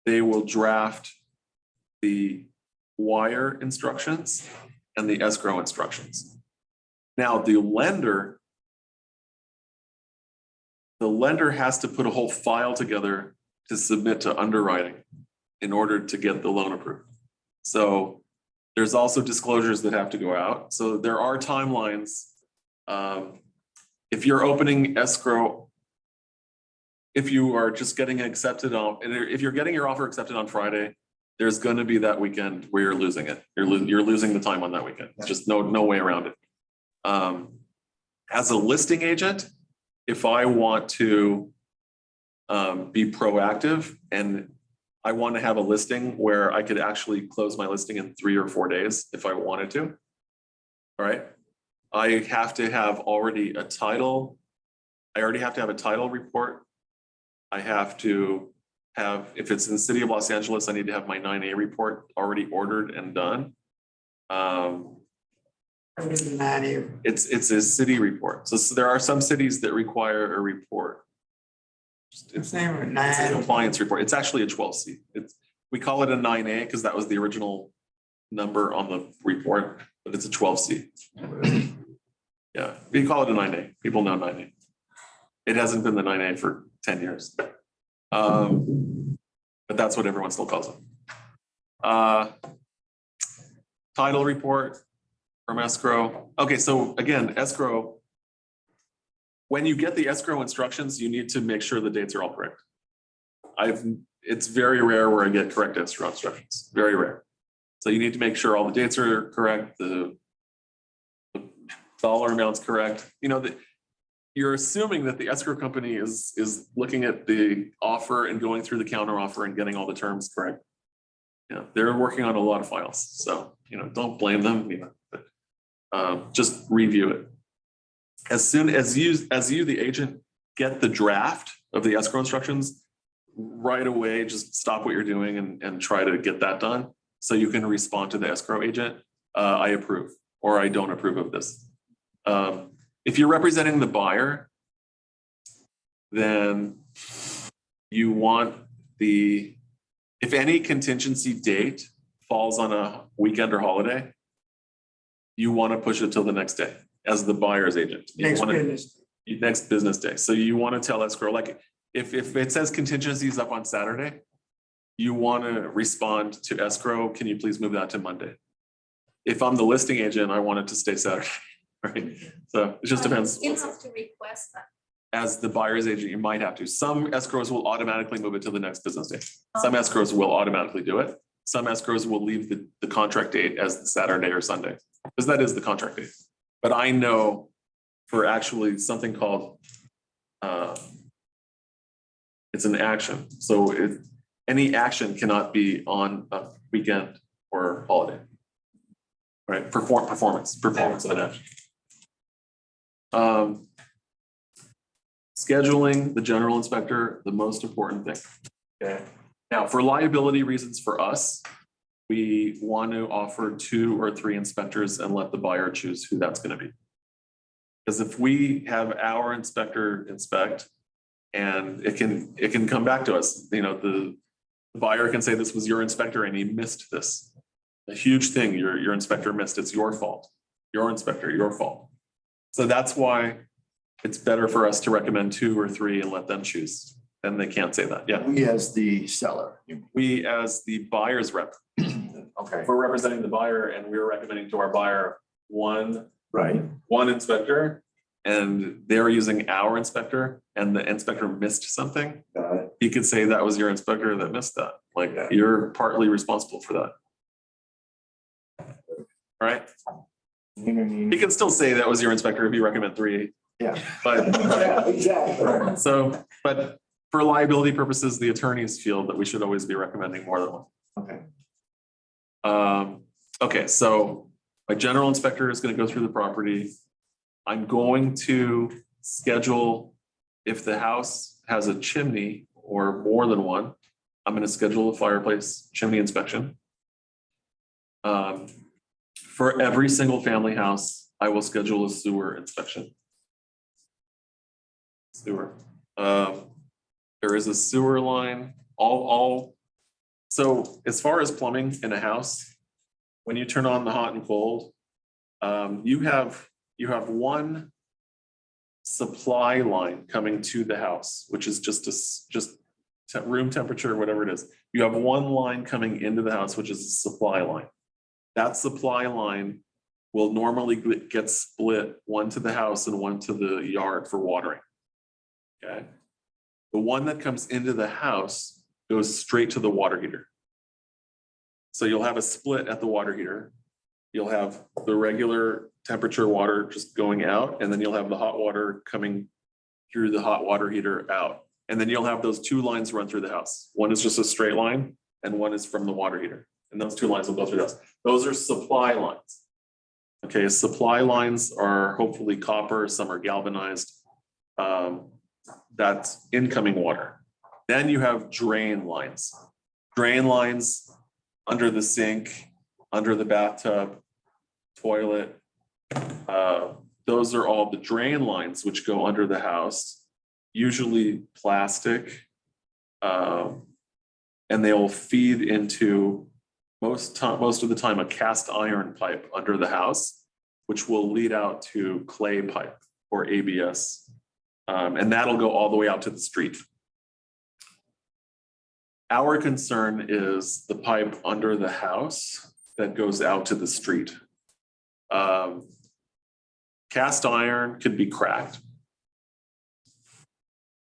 they will draft the wire instructions and the escrow instructions. Now, the lender has to put a whole file together to submit to underwriting in order to get the loan approved. So there's also disclosures that have to go out. So there are timelines. If you're opening escrow, if you are just getting accepted on, if you're getting your offer accepted on Friday, there's going to be that weekend where you're losing it. You're losing the time on that weekend. It's just no way around it. As a listing agent, if I want to be proactive and I want to have a listing where I could actually close my listing in 3 or 4 days if I wanted to, all right, I have to have already a title. I already have to have a title report. I have to have, if it's in the city of Los Angeles, I need to have my 9A report already ordered and done. It's a city report. So there are some cities that require a report. It's a compliance report. It's actually a 12C. We call it a 9A because that was the original number on the report, but it's a 12C. Yeah, we call it a 9A. People know 9A. It hasn't been the 9A for 10 years. But that's what everyone still calls it. Title report from escrow. Okay, so again, escrow, when you get the escrow instructions, you need to make sure the dates are all correct. It's very rare where I get correct escrow instructions, very rare. So you need to make sure all the dates are correct, the dollar amount's correct. You know, you're assuming that the escrow company is looking at the offer and going through the counter offer and getting all the terms correct. Yeah, they're working on a lot of files, so don't blame them. Just review it. As soon as you, the agent, get the draft of the escrow instructions, right away, just stop what you're doing and try to get that done so you can respond to the escrow agent. I approve or I don't approve of this. If you're representing the buyer, then you want if any contingency date falls on a weekend or holiday, you want to push it till the next day as the buyer's agent. Next business day. So you want to tell escrow, like if it says contingency is up on Saturday, you want to respond to escrow, can you please move that to Monday? If I'm the listing agent, I want it to stay Saturday. Right. So it just depends. You still have to request that. As the buyer's agent, you might have to. Some escrows will automatically move it to the next business day. Some escrows will automatically do it. Some escrows will leave the contract date as the Saturday or Sunday, because that is the contract date. But I know for actually something called, it's an action. So any action cannot be on a weekend or holiday. Right, performance of an action. Scheduling the general inspector, the most important thing. Okay. Now, for liability reasons for us, we want to offer 2 or 3 inspectors and let the buyer choose who that's going to be. Because if we have our inspector inspect, and it can come back to us, the buyer can say this was your inspector and he missed this. A huge thing your inspector missed. It's your fault. Your inspector, your fault. So that's why it's better for us to recommend 2 or 3 and let them choose. And they can't say that. Yeah. We as the seller. We as the buyer's rep. Okay. We're representing the buyer and we're recommending to our buyer one inspector, and they're using our inspector and the inspector missed something. He could say that was your inspector that missed that. Like you're partly responsible for that. All right. He can still say that was your inspector if you recommend 3, Yeah. but Yeah, exactly. so, but for liability purposes, the attorneys feel that we should always be recommending more than 1. Okay. Okay, so my general inspector is gonna go through the property. I'm going to schedule, if the house has a chimney or more than 1, I'm gonna schedule a fireplace chimney inspection. For every single family house, I will schedule a sewer inspection. Sewer. There is a sewer line, so as far as plumbing in a house, when you turn on the hot and cold, you have one supply line coming to the house, which is just room temperature, whatever it is. You have one line coming into the house, which is a supply line. That supply line will normally get split, one to the house and one to the yard for watering. Okay. The one that comes into the house goes straight to the water heater. So you'll have a split at the water heater. You'll have the regular temperature water just going out, and then you'll have the hot water coming through the hot water heater out. And then you'll have those 2 lines run through the house. One is just a straight line and one is from the water heater. And those 2 lines will go through the house. Those are supply lines. Okay, supply lines are hopefully copper, some are galvanized. That's incoming water. Then you have drain lines. Drain lines under the sink, under the bathtub, toilet. Those are all the drain lines which go under the house, usually plastic. And they will feed into most of the time a cast iron pipe under the house, which will lead out to clay pipe or ABS. And that'll go all the way out to the street. Our concern is the pipe under the house that goes out to the street. Cast iron could be cracked.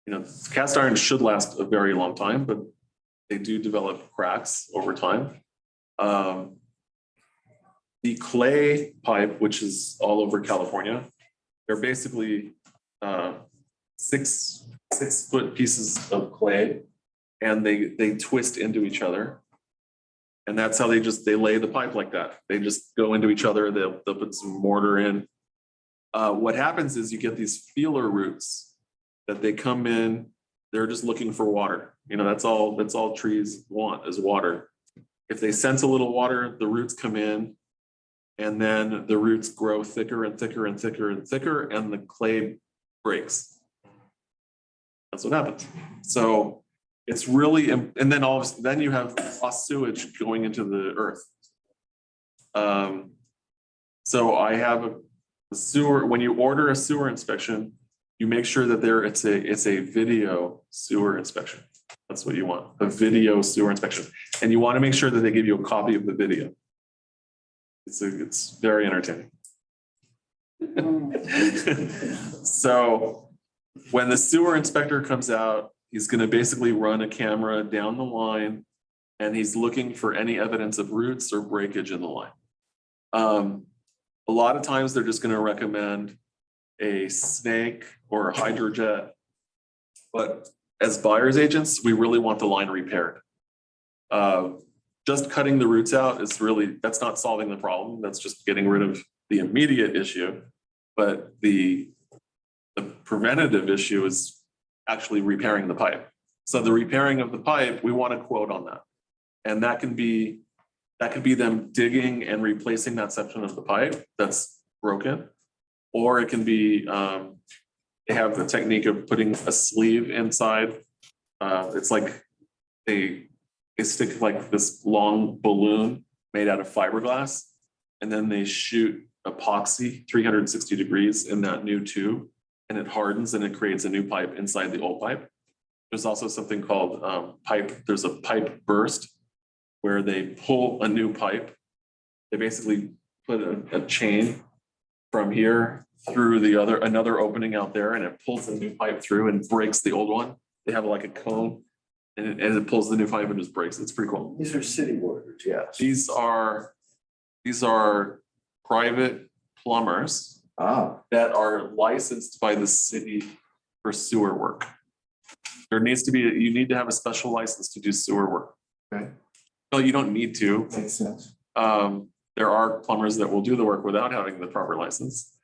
You know, cast iron should last a very long time, but they do develop cracks over time. The clay pipe, which is all over California, they're basically 6-foot pieces of clay, and they twist into each other. And that's how they lay the pipe like that. They just go into each other. They'll put some mortar in. What happens is you get these feeler roots that they come in. They're just looking for water. You know, that's all trees want is water. If they sense a little water, the roots come in, and then the roots grow thicker and thicker and thicker and thicker, and the clay breaks. That's what happens. So it's really, and then then you have lost sewage going into the earth. So I have a sewer. When you order a sewer inspection, you make sure that it's a video sewer inspection. That's what you want, a video sewer inspection. And you want to make sure that they give you a copy of the video. It's very entertaining. So when the sewer inspector comes out, he's going to basically run a camera down the line, and he's looking for any evidence of roots or breakage in the line. A lot of times they're just going to recommend a snake or a hydrojet, but as buyer's agents, we really want the line repaired. Just cutting the roots out that's not solving the problem. That's just getting rid of the immediate issue. But the preventative issue is actually repairing the pipe. So the repairing of the pipe, we want a quote on that. And that can be them digging and replacing that section of the pipe that's broken. Or it can be, they have the technique of putting a sleeve inside. It's like they stick like this long balloon made out of fiberglass, and then they shoot epoxy 360 degrees in that new tube, and it hardens and it creates a new pipe inside the old pipe. There's also something called there's a pipe burst where they pull a new pipe. They basically put a chain from here through another opening out there, and it pulls the new pipe through and breaks the old one. They have like a cone, and it pulls the new pipe and just breaks. It's pretty cool. These are city workers, yes. These are private plumbers Ah, that are licensed by the city for sewer work. There needs to be, you need to have a special license to do sewer work. okay, No, you don't need to. makes sense. There are plumbers that will do the work without having the proper license.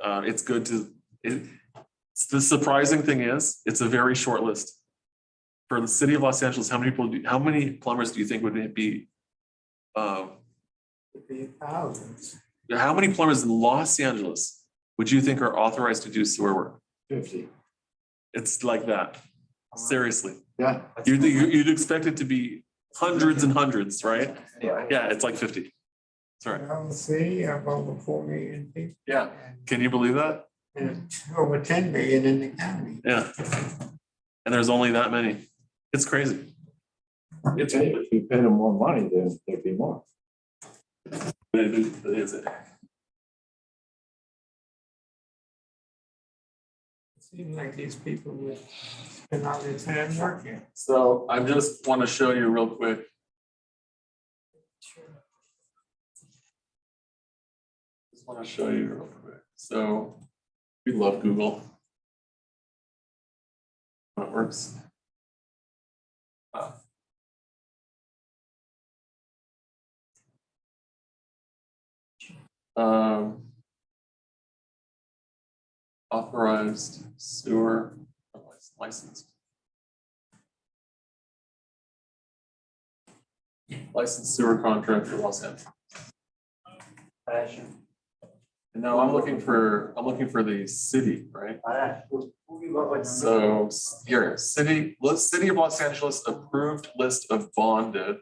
It's good to, the surprising thing is, it's a very short list. For the city of Los Angeles, how many plumbers do you think would it be? It'd be thousands. How many plumbers in Los Angeles would you think are authorized to do sewer work? 50. It's like that. Seriously. Yeah. You'd expect it to be hundreds and hundreds, right? Yeah. Yeah, it's like 50. That's right. I'll see, of over 4 million people. Yeah. Can you believe that? And over 10 million in the county. Yeah. And there's only that many. It's crazy. If you pay them more money, then there'd be more. It is. It seems like these people would spend all their time working. So I just want to show you real quick. Just want to show you real quick. So we love Google. How it works. Authorized sewer licensed. Licensed sewer contractor Los Angeles. And now I'm looking for the city, right? So here, city of Los Angeles approved list of bonded.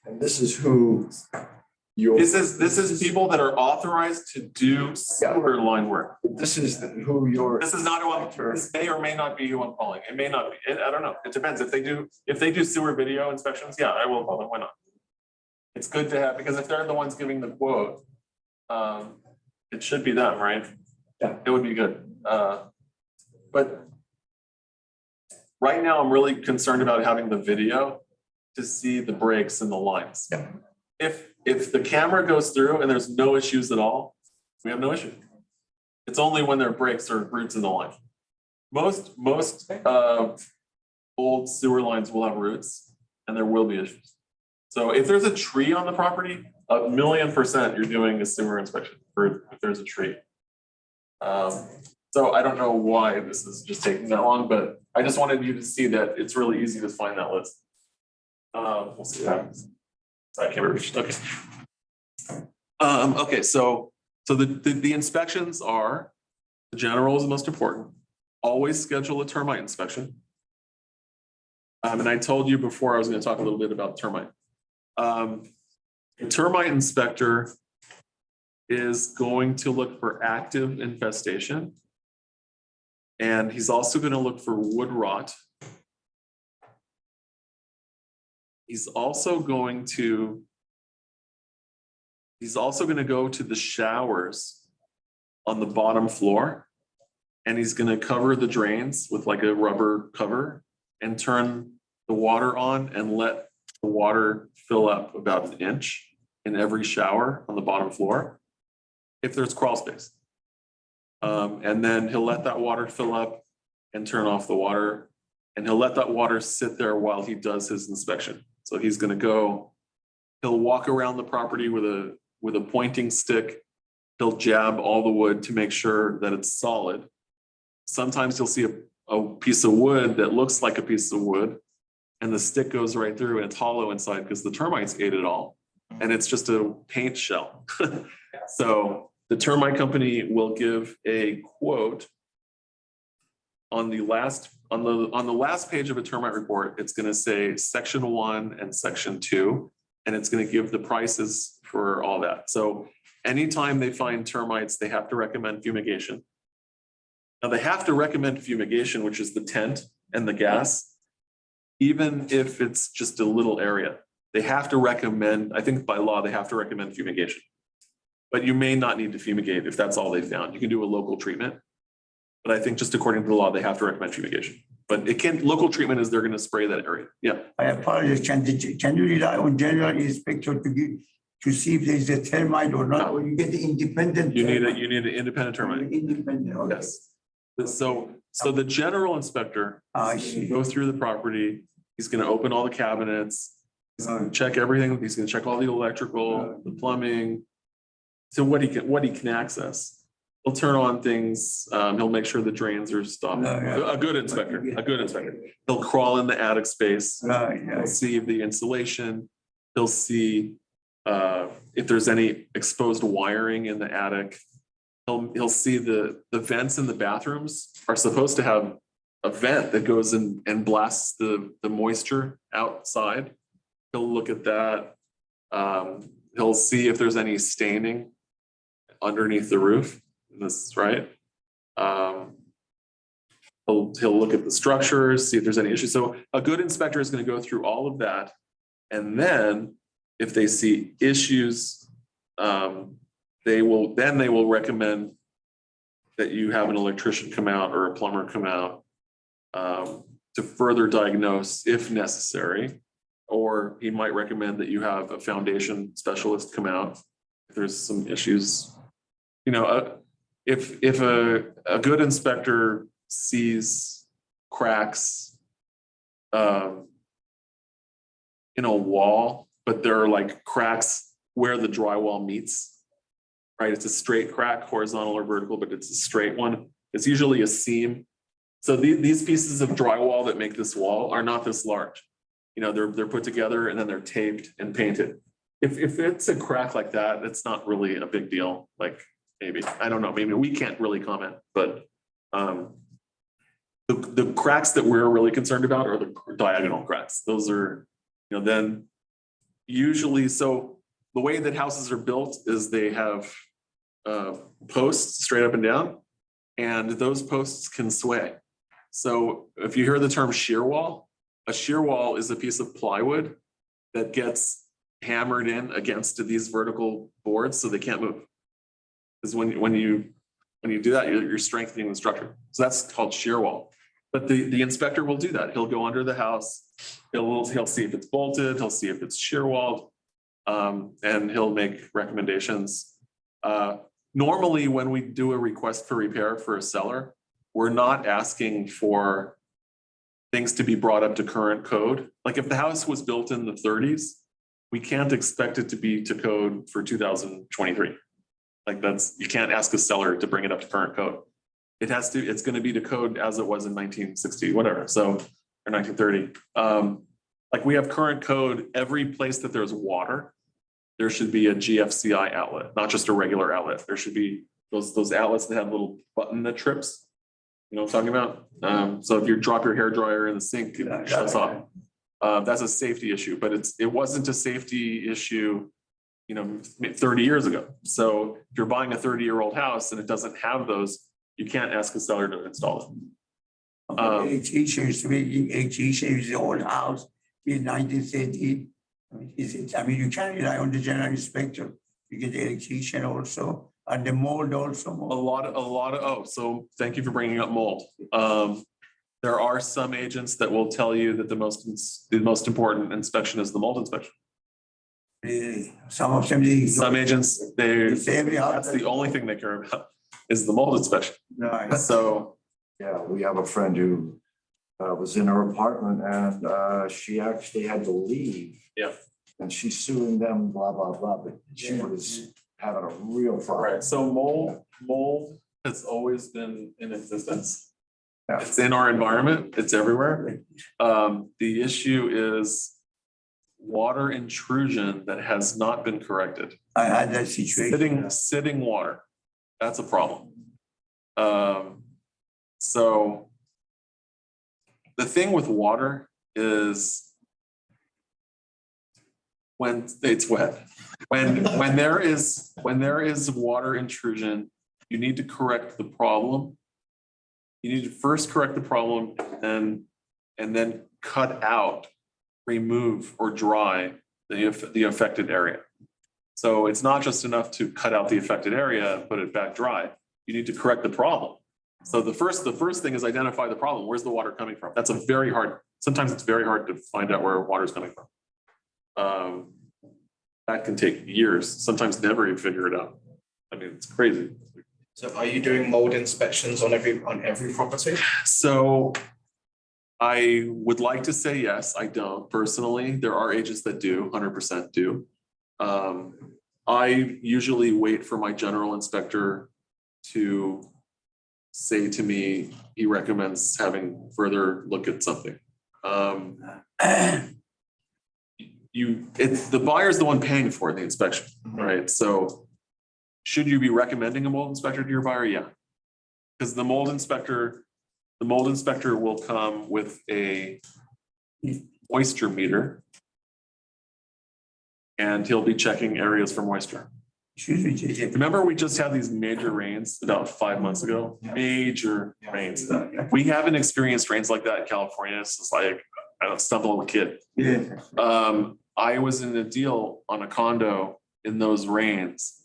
And this is who your, This is people that are authorized to do sewer line work. this is who your, This is not who I'm, this may or may not be who I'm calling. It may not be. I don't know. It depends. If they do sewer video inspections, yeah, I will call them. Why not? It's good to have, because if they're the ones giving the quote, it should be them, right? Yeah. It would be good. But right now, I'm really concerned about having the video to see the breaks and the lines. Yeah. If the camera goes through and there's no issues at all, we have no issue. It's only when there are breaks or roots in the line. Most old sewer lines will have roots and there will be issues. So if there's a tree on the property, 1,000,000% you're doing a sewer inspection for if there's a tree. So I don't know why this is just taking that long, but I just wanted you to see that it's really easy to find that list. We'll see what happens. I can't remember. Okay. Okay, so the inspections are, the general is the most important. Always schedule a termite inspection. And I told you before I was going to talk a little bit about termite. The termite inspector is going to look for active infestation. And he's also going to look for wood rot. He's also going to go to the showers on the bottom floor. And he's going to cover the drains with like a rubber cover and turn the water on and let the water fill up about 1 inch in every shower on the bottom floor, if there's crawl space. And then he'll let that water fill up and turn off the water, and he'll let that water sit there while he does his inspection. So he's gonna go, he'll walk around the property with a pointing stick. He'll jab all the wood to make sure that it's solid. Sometimes you'll see a piece of wood that looks like a piece of wood, and the stick goes right through and it's hollow inside because the termites ate it all. And it's just a paint shell. So the termite company will give a quote on the last page of a termite report. It's going to say section 1 and section 2, and it's going to give the prices for all that. So anytime they find termites, they have to recommend fumigation. Now they have to recommend fumigation, which is the tent and the gas, even if it's just a little area. They have to recommend, I think by law, they have to recommend fumigation. But you may not need to fumigate if that's all they found. You can do a local treatment. But I think just according to the law, they have to recommend fumigation. But it can, local treatment is they're gonna spray that area. Yeah, I apologize, can you rely on general inspector to see if there's a termite or not, No. or you get the independent? you need termite? an independent termite. Independent, okay. Yes. So the general inspector I see. go through the property, he's gonna open all the cabinets, he's gonna check everything, he's gonna check all the electrical, the plumbing. So what he can access. He'll turn on things, he'll make sure the drains are stopped. A good inspector. He'll crawl in the attic space, Right, he'll right. see the insulation, he'll see if there's any exposed wiring in the attic. He'll see the vents in the bathrooms are supposed to have a vent that goes in and blasts the moisture outside. He'll look at that. He'll see if there's any staining underneath the roof. This is right. He'll look at the structures, see if there's any issues. So a good inspector is going to go through all of that. And then if they see issues, they will recommend that you have an electrician come out or a plumber come out to further diagnose if necessary. Or he might recommend that you have a foundation specialist come out if there's some issues. You know, if a good inspector sees cracks in a wall, but there are like cracks where the drywall meets, right? It's a straight crack, horizontal or vertical, but it's a straight one. It's usually a seam. So these pieces of drywall that make this wall are not this large. You know, they're put together and then they're taped and painted. If it's a crack like that, it's not really a big deal. Like maybe, I don't know, maybe we can't really comment, but the cracks that we're really concerned about are the diagonal cracks. Those are, you know, then usually, so the way that houses are built is they have posts straight up and down, and those posts can sway. So if you hear the term shear wall, a shear wall is a piece of plywood that gets hammered in against these vertical boards so they can't move. Because when you do that, you're strengthening the structure. So that's called shear wall. But the inspector will do that. He'll go under the house, he'll see if it's bolted, he'll see if it's shear walled, and he'll make recommendations. Normally, when we do a request for repair for a cellar, we're not asking for things to be brought up to current code. Like if the house was built in the 30s, we can't expect it to be to code for 2023. Like you can't ask a seller to bring it up to current code. It's going to be to code as it was in 1960, whatever. So, or 1930. Like we have current code, every place that there's water, there should be a GFCI outlet, not just a regular outlet. There should be those outlets that have a little button that trips. You know what I'm talking about? So if you drop your hairdryer in the sink, it shuts off. That's a safety issue, but it wasn't a safety issue, you know, 30 years ago. So if you're buying a 30-year-old house and it doesn't have those, you can't ask a seller to install it. HE is the old house in 1930. I mean, you can't rely on the general inspector. You get the electrician also, and the mold also. So thank you for bringing up mold. There are some agents that will tell you that the most important inspection is the mold inspection. Some of them, Some agents, it's every house. that's the only thing they care about is the mold inspection. Right. So Yeah, we have a friend who was in her apartment and she actually had to leave. Yeah. And she's suing them, blah, blah, blah, but she was having a real problem. right, so mold has always been in existence. Yeah. It's in our environment, it's everywhere. The issue is water intrusion that has not been corrected. I had that situation. Sitting water, that's a problem. So the thing with water is when it's wet, when there is water intrusion, you need to correct the problem. You need to first correct the problem and then cut out, remove or dry the affected area. So it's not just enough to cut out the affected area and put it back dry. You need to correct the problem. So the first thing is identify the problem. Where's the water coming from? That's sometimes it's very hard to find out where water is coming from. That can take years, sometimes never even figure it out. I mean, it's crazy. So are you doing mold inspections on every property? So I would like to say yes, I don't personally. There are agents that do, 100% do. I usually wait for my general inspector to say to me, he recommends having further look at something. The buyer's the one paying for the inspection, right? So should you be recommending a mold inspector to your buyer? Yeah. Because the mold inspector will come with a moisture meter. And he'll be checking areas for moisture. Excuse me, JJ. Remember, we just had these major rains about 5 months ago, major rains. We haven't experienced rains like that in California since like, I don't stumble on a kid. Yeah. I was in a deal on a condo in those rains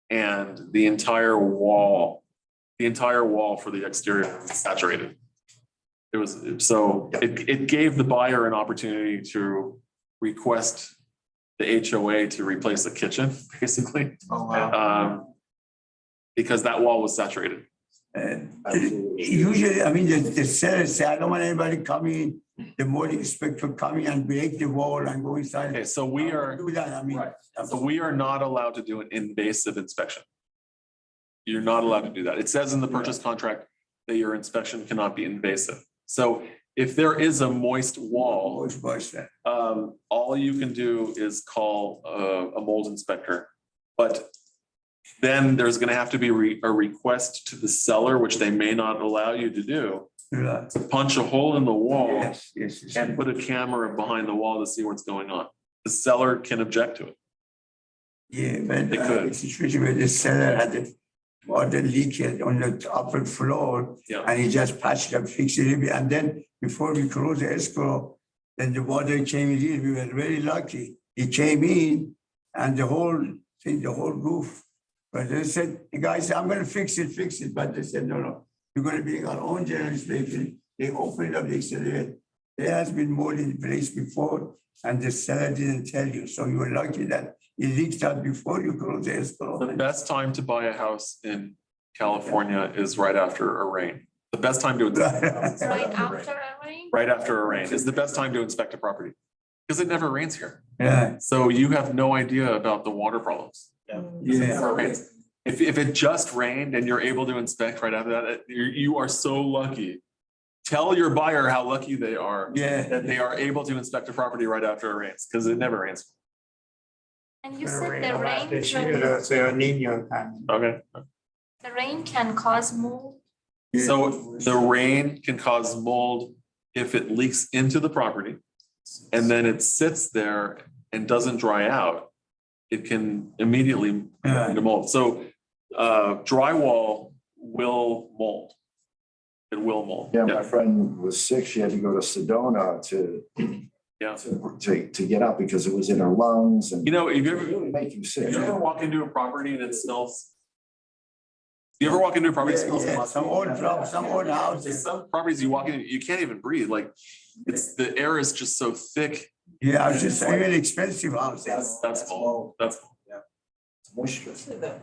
and the entire wall for the exterior was saturated. It gave the buyer an opportunity to request the HOA to replace the kitchen, basically. Oh, wow. Because that wall was saturated. Usually, I mean, the seller say, I don't want anybody coming, the mold inspector coming and break the wall and go inside. Okay, so we are. Do that, I mean. So we are not allowed to do an invasive inspection. You're not allowed to do that. It says in the purchase contract that your inspection cannot be invasive. So if there is a moist wall, all you can do is call a mold inspector. But then there's gonna have to be a request to the seller, which they may not allow you to do, to punch a hole in the wall Yes. and put a camera behind the wall to see what's going on. The seller can object to it. Yeah, but They could. the situation where the seller had the water leak on the upper floor, Yeah. and he just patched it up, fixed it, and then before we closed the escrow, then the water came in. We were very lucky. It came in, and the whole roof. But they said, the guy said, I'm gonna fix it. But they said, no, we're gonna bring our own general inspector. They opened up, they said, there has been mold in place before, and the seller didn't tell you. So you were lucky that it leaked out before you closed the escrow. The best time to buy a house in California is right after a rain. The best time to Right after a rain? right after a rain is the best time to inspect a property. Because it never rains here. Yeah, So you have no idea about the water problems. yeah. Never rains. If it just rained and you're able to inspect right after that, you are so lucky. Tell your buyer how lucky they are Yeah. that they are able to inspect a property right after it rains, because it never rains. And you said the rain, Okay. the rain can cause mold. So the rain can cause mold if it leaks into the property and then it sits there and doesn't dry out. It can immediately Yeah. into mold. So drywall will mold. It will mold. Yeah, my friend was sick. She had to go to Sedona Yeah. to get out because it was in her lungs and You know, if it you ever, really make you sick. you ever walk into a property and it smells? You ever walk into a property that smells? Yeah, some old houses. Some properties you walk in, you can't even breathe. Like the air is just so thick. Yeah, I was just saying expensive houses. That's mold. That's Moisture.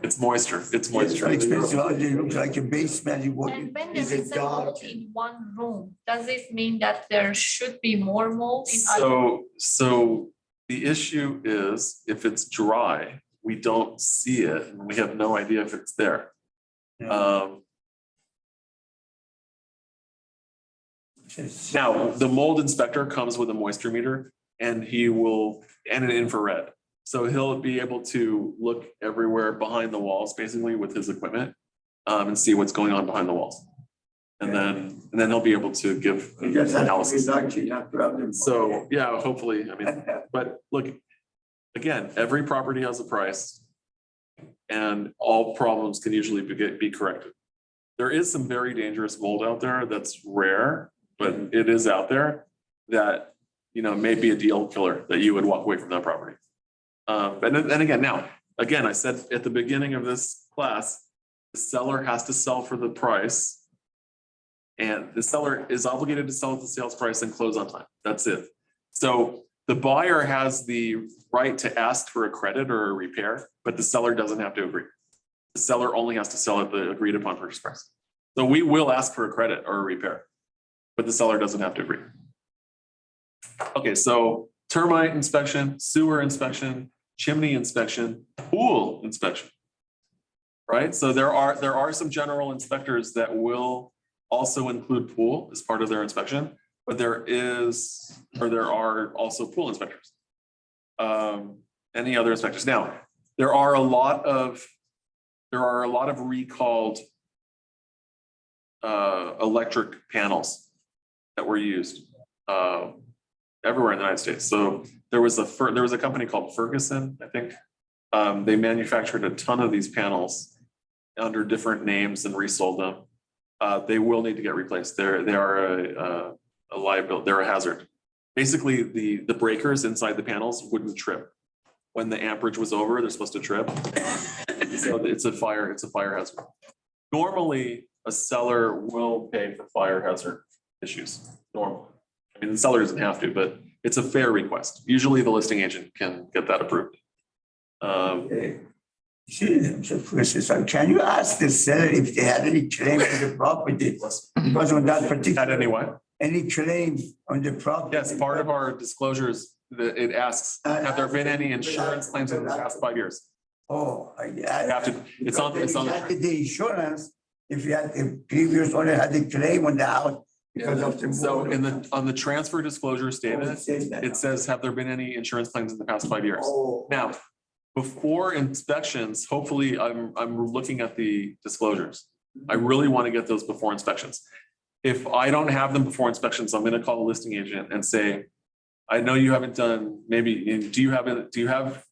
it's moisture. It's It's moisture. expensive house, it looks like a basement, you walk And in, when it's there a is a dark. mold in one room, does it mean that there should be more mold in other? So the issue is if it's dry, we don't see it and we have no idea if it's there. Now, the mold inspector comes with a moisture meter and and an infrared. So he'll be able to look everywhere behind the walls, basically with his equipment, and see what's going on behind the walls. And then he'll be able to give You just have to be analysis. lucky, not problem. So, yeah, hopefully, I mean, but look, again, every property has a price. And all problems can usually be corrected. There is some very dangerous mold out there that's rare, but it is out there that, may be a deal killer that you would walk away from that property. And then again, I said at the beginning of this class, the seller has to sell for the price And the seller is obligated to sell at the sales price and close on time. That's it. So the buyer has the right to ask for a credit or a repair, but the seller doesn't have to agree. The seller only has to sell at the agreed upon purchase price. So we will ask for a credit or a repair, but the seller doesn't have to agree. Okay, so termite inspection, sewer inspection, chimney inspection, pool inspection. Right, so there are some general inspectors that will also include pool as part of their inspection, but there are also pool inspectors. Any other inspectors? Now, there are a lot of recalled electric panels that were used everywhere in the United States. So there was a company called Ferguson, I think. They manufactured a ton of these panels under different names and resold them. They will need to get replaced. They are a liability. They're a hazard. Basically, the breakers inside the panels wouldn't trip. When the amperage was over, they're supposed to trip. So it's a fire hazard. Normally, a seller will pay for fire hazard issues. Normally. I mean, the seller doesn't have to, but it's a fair request. Usually the listing agent can get that approved. So can you ask the seller if they had any claim on the property? Because on that particular. At any what? Any claim on the property? Yes, part of our disclosures, it asks, have there been any insurance claims in the past 5 years? Oh, You have to, it's on the insurance, if you had the previous owner had a claim on the house because of the. So on the transfer disclosure statement, it says, have there been any insurance claims in the past 5 years? Oh. Now, before inspections, hopefully I'm looking at the disclosures. I really want to get those before inspections. If I don't have them before inspections, I'm going to call the listing agent and say, I know you haven't done, maybe, do you have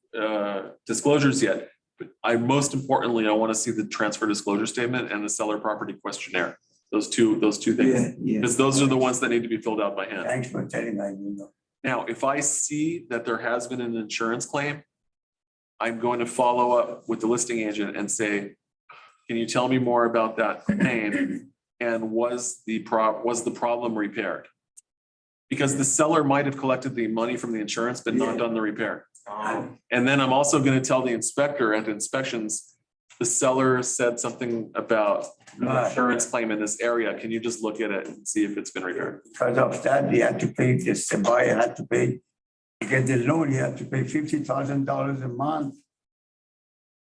disclosures yet? But most importantly, I want to see the transfer disclosure statement and the seller property questionnaire. Those two things. Yeah. Because those are the ones that need to be filled out by hand. Thanks for telling me. Now, if I see that there has been an insurance claim, I'm going to follow up with the listing agent and say, can you tell me more about that claim? And was the problem repaired? Because the seller might have collected the money from the insurance, but not done the repair. And then I'm also going to tell the inspector at inspections, the seller said something about an insurance claim in this area. Can you just look at it and see if it's been repaired? Because of that, you had to pay, the buyer had to pay, to get the loan, you had to pay $50,000 a month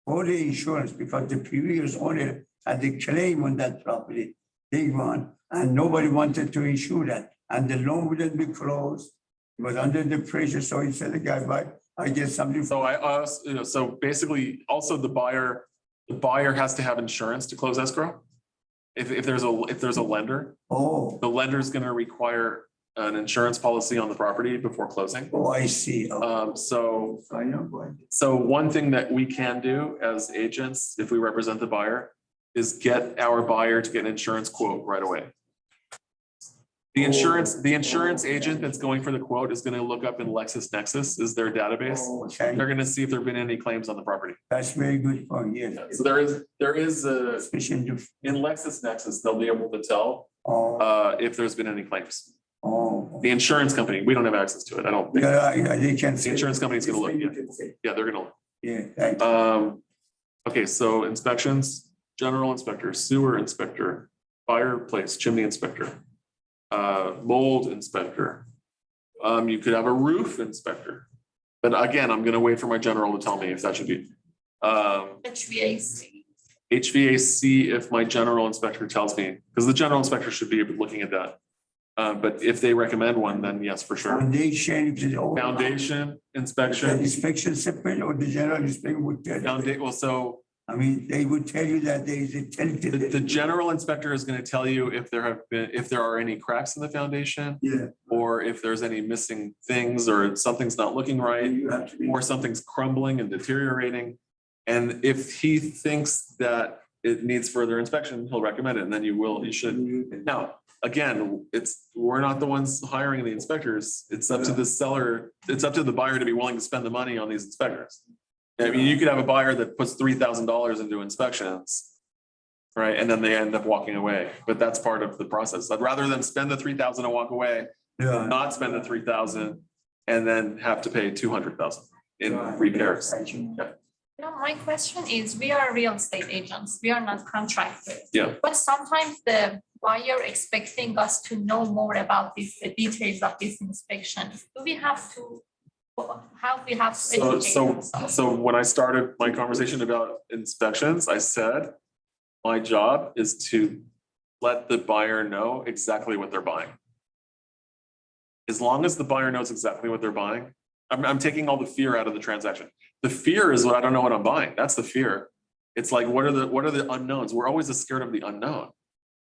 for the insurance because the previous owner had a claim on that property, big one, and nobody wanted to insure that. And the loan wouldn't be closed. It was under the pressure, so he said, the guy, but I get something. So so basically also the buyer has to have insurance to close escrow. If there's a lender, the lender is going to require an insurance policy on the property before closing. I see. So I know. So one thing that we can do as agents, if we represent the buyer, is get our buyer to get an insurance quote right away. The insurance agent that's going for the quote is going to look up in LexisNexis is their database. Okay. They're going to see if there've been any claims on the property. That's very good point, yes. So there is a, Especially in LexisNexis, they'll be able to tell if there's been any claims. The insurance company, we don't have access to it. I don't think. Yeah, they can. The insurance company's going to look. Yeah, they're going to look. Yeah, thank you. Okay, so inspections, general inspector, sewer inspector, fireplace, chimney inspector, mold inspector. You could have a roof inspector. But again, I'm gonna wait for my general to tell me if that should be. HVAC. HVAC, if my general inspector tells me, because the general inspector should be looking at that. But if they recommend one, then yes, for sure. Foundation. Foundation inspection. Inspection separate or the general inspection would tell you. Well, so I mean, they would tell you that there is a the general inspector is going to tell you if there are any cracks in the foundation. Yeah. Or if there's any missing things or something's not looking right, You have to be. or something's crumbling and deteriorating. And if he thinks that it needs further inspection, he'll recommend it, and then you should. Now, again, we're not the ones hiring the inspectors. It's up to the seller, it's up to the buyer to be willing to spend the money on these inspectors. I mean, you could have a buyer that puts $3,000 into inspections right? And then they end up walking away, but that's part of the process. I'd rather them spend the 3,000 and walk away, Yeah. not spend the 3,000 and then have to pay 200,000 in repairs. My question is, we are real estate agents, we are not contractors. Yeah. But sometimes the buyer expecting us to know more about this, the details of this inspection. Do we have to, how we have to educate ourselves? So when I started my conversation about inspections, I said, my job is to let the buyer know exactly what they're buying. As long as the buyer knows exactly what they're buying, I'm taking all the fear out of the transaction. The fear is what I don't know what I'm buying. That's the fear. It's like, what are the unknowns? We're always scared of the unknown.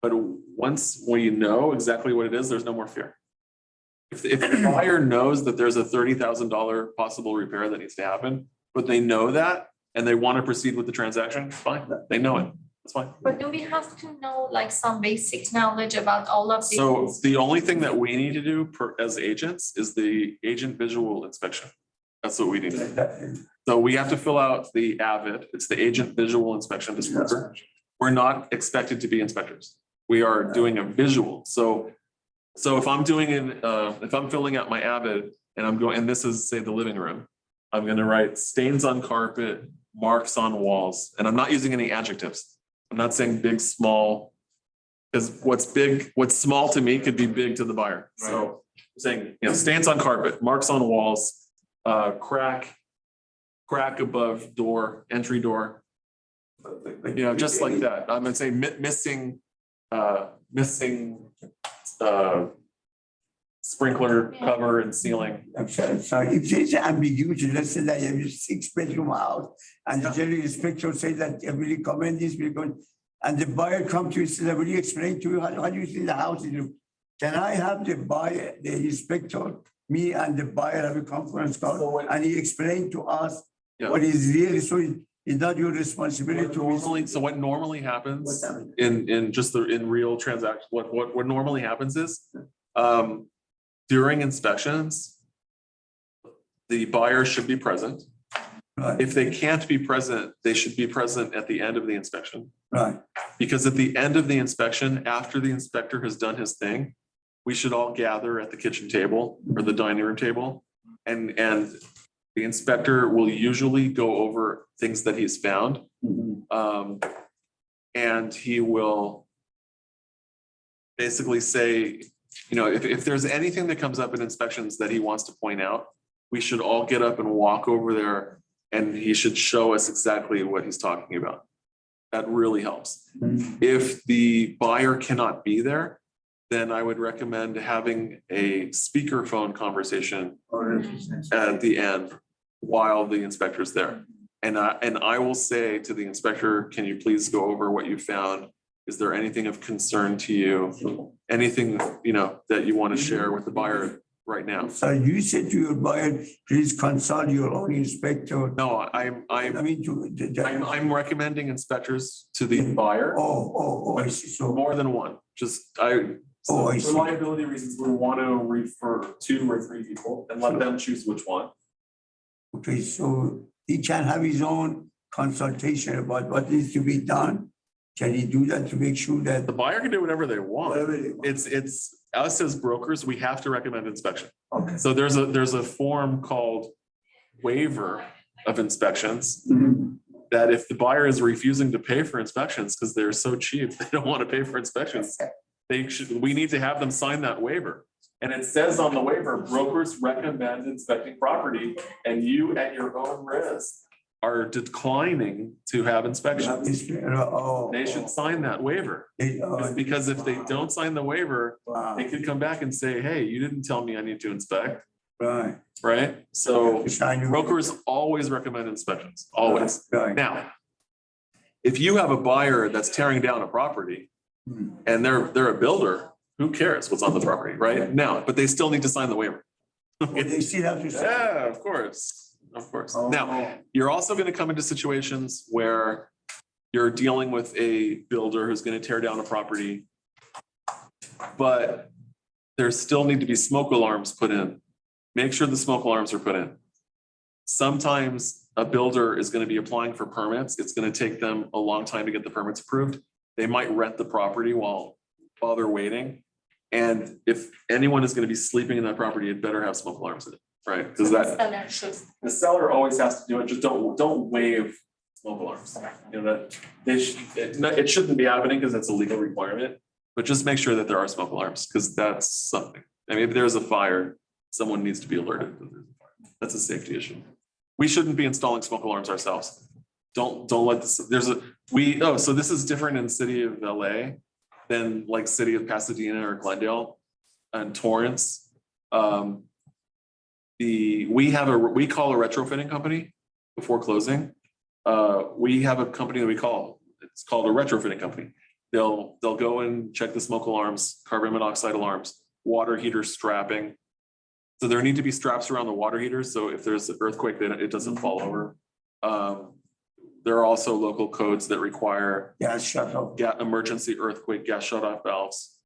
But once we know exactly what it is, there's no more fear. If the buyer knows that there's a $30,000 possible repair that needs to happen, but they know that and they want to proceed with the transaction, fine, they know it. That's fine. But do we have to know like some basic knowledge about all of this? So the only thing that we need to do as agents is the agent visual inspection. That's what we need to do. So we have to fill out the AVID. It's the agent visual inspection disclosure. We're not expected to be inspectors. We are doing a visual. So if I'm doing if I'm filling out my AVID and I'm going, and this is say the living room, I'm going to write stains on carpet, marks on walls, and I'm not using any adjectives. I'm not saying big, small, because what's small to me could be big to the buyer. So I'm saying, stains on carpet, marks on walls, crack above door, entry door, just like that. I'm gonna say missing sprinkler cover and ceiling. So if there's ambiguity, let's say that you have a 6-bedroom house and the general inspector says that I will recommend this because, and the buyer comes to you and says, I will explain to you how do you think the house is. Can I have the buyer, the inspector, me and the buyer have a conference call and he explained to us what is really, so it's not your responsibility to. So what normally happens in real transactions, what normally happens is during inspections, the buyer should be present. Right. If they can't be present, they should be present at the end of the inspection. Right. Because at the end of the inspection, after the inspector has done his thing, we should all gather at the kitchen table or the dining room table. And the inspector will usually go over things that he's found. And he will basically say, if there's anything that comes up in inspections that he wants to point out, we should all get up and walk over there and he should show us exactly what he's talking about. That really helps. If the buyer cannot be there, then I would recommend having a speakerphone conversation at the end while the inspector's there. And I will say to the inspector, can you please go over what you found? Is there anything of concern to you? Anything, that you want to share with the buyer right now? So you said to your buyer, please consult your own inspector. No, I'm recommending inspectors to the buyer. I see. So, More than one, I see. for liability reasons, we want to refer 2 or 3 people and let them choose which one. Okay, so he can have his own consultation about what needs to be done. Can he do that to make sure that? The buyer can do whatever they want. Whatever they want. It's us as brokers, we have to recommend inspection. Okay. So there's a form called waiver of inspections that if the buyer is refusing to pay for inspections because they're so cheap, they don't want to pay for inspections, we need to have them sign that waiver. And it says on the waiver, brokers recommend inspecting property and you at your own risk are declining to have inspections. They should sign that waiver. Because if they don't sign the waiver, they could come back and say, hey, you didn't tell me I need to inspect. Right? So brokers always recommend inspections, always. Now, if you have a buyer that's tearing down a property and they're a builder, who cares what's on the property, right? Now, but they still need to sign the waiver. They still have to sign. Yeah, of course. Of course. Now, you're also going to come into situations where you're dealing with a builder who's going to tear down a property, but there still need to be smoke alarms put in. Make sure the smoke alarms are put in. Sometimes a builder is going to be applying for permits. It's going to take them a long time to get the permits approved. they might rent the property while they're waiting. And if anyone is gonna be sleeping in that property, it better have smoke alarms in it, right? Because that, Seller should. the seller always has to do it, just don't waive smoke alarms. You know, that it shouldn't be happening because it's a legal requirement, but just make sure that there are smoke alarms, because that's something. I mean, if there's a fire, someone needs to be alerted that there's a fire. That's a safety issue. We shouldn't be installing smoke alarms ourselves. Don't let this, so this is different in city of LA than like city of Pasadena or Glendale and Torrance. We call a retrofitting company before closing. We have a company that it's called a retrofitting company. They'll go and check the smoke alarms, carbon monoxide alarms, water heater strapping. So there need to be straps around the water heaters, so if there's an earthquake, then it doesn't fall over. There are also local codes that require emergency earthquake gas shutoff valves.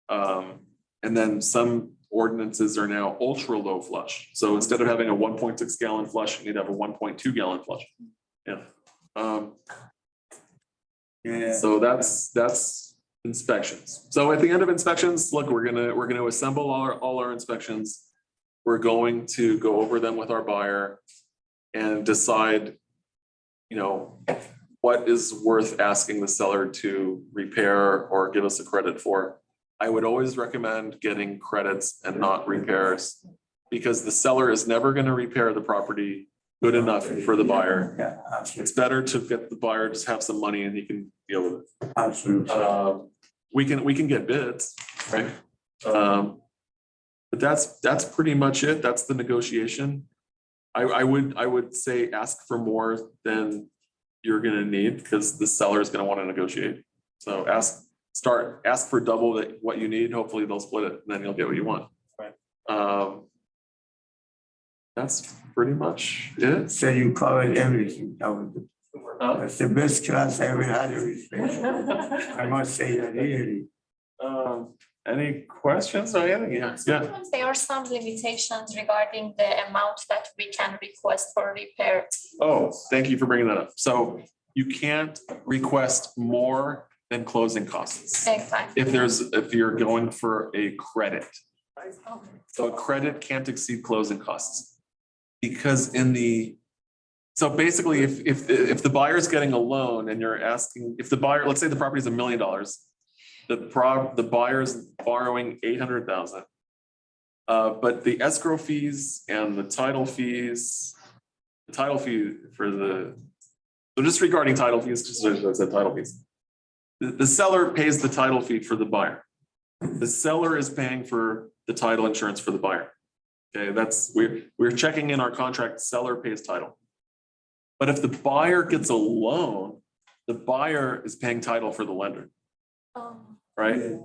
And then some ordinances are now ultra low flush. So instead of having a 1.6 gallon flush, you need to have a 1.2 gallon flush. So that's inspections. So at the end of inspections, look, we're gonna assemble all our inspections. We're going to go over them with our buyer and decide, you know, what is worth asking the seller to repair or give us a credit for. I would always recommend getting credits and not repairs, because the seller is never going to repair the property good enough for the buyer. Yeah, It's better to get the buyer, just have some money and he can deal with it. absolutely. We can get bids, right? But that's pretty much it. That's the negotiation. I would say ask for more than you're gonna need, because the seller is gonna want to negotiate. So ask for double what you need. Hopefully they'll split it, and then you'll get what you want. Right. That's pretty much it. So you covered everything. That's the best class I ever had of inspection. I must say that really. Any questions or anything? Yeah. Sometimes there are some limitations regarding the amount that we can request for repair. Oh, thank you for bringing that up. So you can't request more than closing costs Exactly. if you're going for a credit. So a credit can't exceed closing costs, because so basically if the buyer's getting a loan and you're asking, if the buyer, let's say the property is $1 million, the buyer's borrowing 800,000. But the escrow fees and the title fees, so just regarding title fees, just as I said, title fees. The seller pays the title fee for the buyer. The seller is paying for the title insurance for the buyer. Okay, we're checking in our contract, seller pays title. But if the buyer gets a loan, the buyer is paying title for the lender. Right?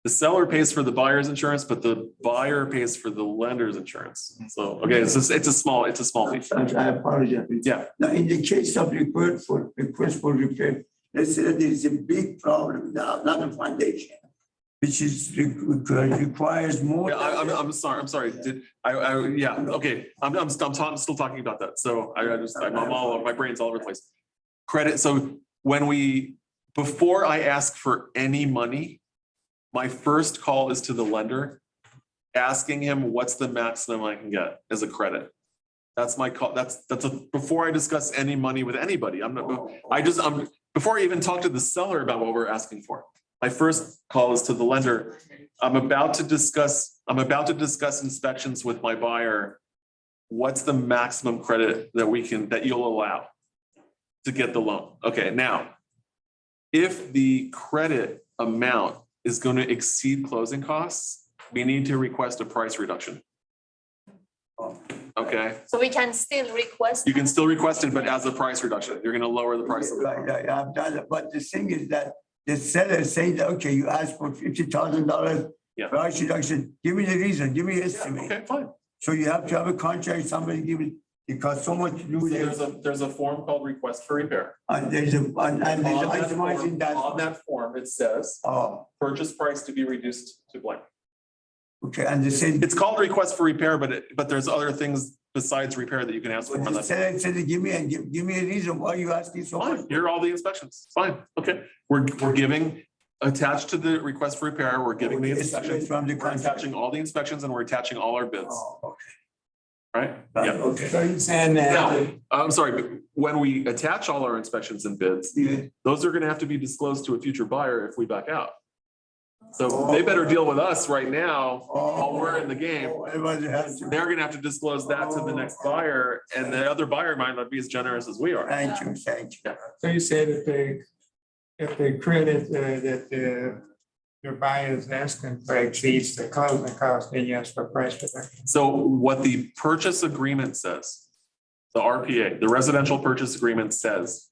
The seller pays for the buyer's insurance, but the buyer pays for the lender's insurance. So, okay, it's a small fee. I apologize. Yeah. Now, in the case of request for repair, let's say that there is a big problem now, not a foundation, which requires more. Yeah, I'm sorry. Okay. I'm still talking about that. So my brain's all over the place. Credit. So before I ask for any money, my first call is to the lender, asking him what's the maximum I can get as a credit. That's my call. Before I discuss any money with anybody. Before I even talk to the seller about what we're asking for. My first call is to the lender. I'm about to discuss inspections with my buyer. What's the maximum credit that you'll allow to get the loan? Okay, now, if the credit amount is going to exceed closing costs, we need to request a price reduction. Okay. So we can still request. You can still request it, but as a price reduction, you're going to lower the price of the Right, I've done it, but the thing is that the seller saying that, okay, you asked for $50,000 Yeah. price reduction, give me the reason, give me an estimate. Okay, fine. So you have to have a contract, somebody give it costs so much to do this. There's a form called request for repair. And there's itemizing that. On that form, it says Oh, purchase price to be reduced to blank. okay, and the same, It's called request for repair, but there's other things besides repair that you can ask for on But that? give me a reason why you asking so much. Fine, here are all the inspections. Fine, okay. We're giving, attached to the request for repair, we're giving the inspections. From the We're contract. attaching all the inspections and we're attaching all our bids, Oh, okay. right? Right, Yeah. okay. So you're saying Now, that, I'm sorry, but when we attach all our inspections and bids, Yeah. those are gonna have to be disclosed to a future buyer if we back out. So they better deal with us right now while we're in the game. Everybody has to. They're gonna have to disclose that to the next buyer, and the other buyer might not be as generous as we are. Thank you, thank you. so you said that if the credit that your buyer is asking for exceeds the closing cost, then you ask for price reduction. So what the purchase agreement says, the RPA, the residential purchase agreement says,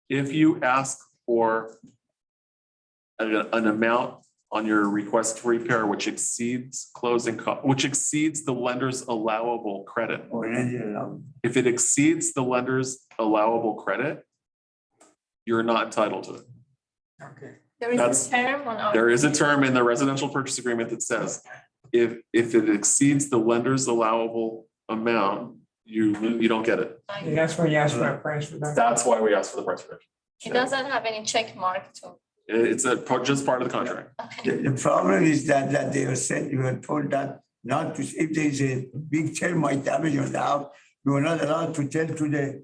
if you ask for an amount on your request for repair which exceeds which exceeds the lender's allowable credit. If it exceeds the lender's allowable credit, you're not entitled to it. Okay. There is That's- a term on our. There is a term in the residential purchase agreement that says, if it exceeds the lender's allowable amount, you don't get it. And that's when you ask for a price reduction. That's why we asked for the price reduction. It doesn't have any check mark to. It's just part of the contract. Okay. The problem is that they were said, you were told that not to, if there is a big termite damage on the house, you are not allowed to tell to the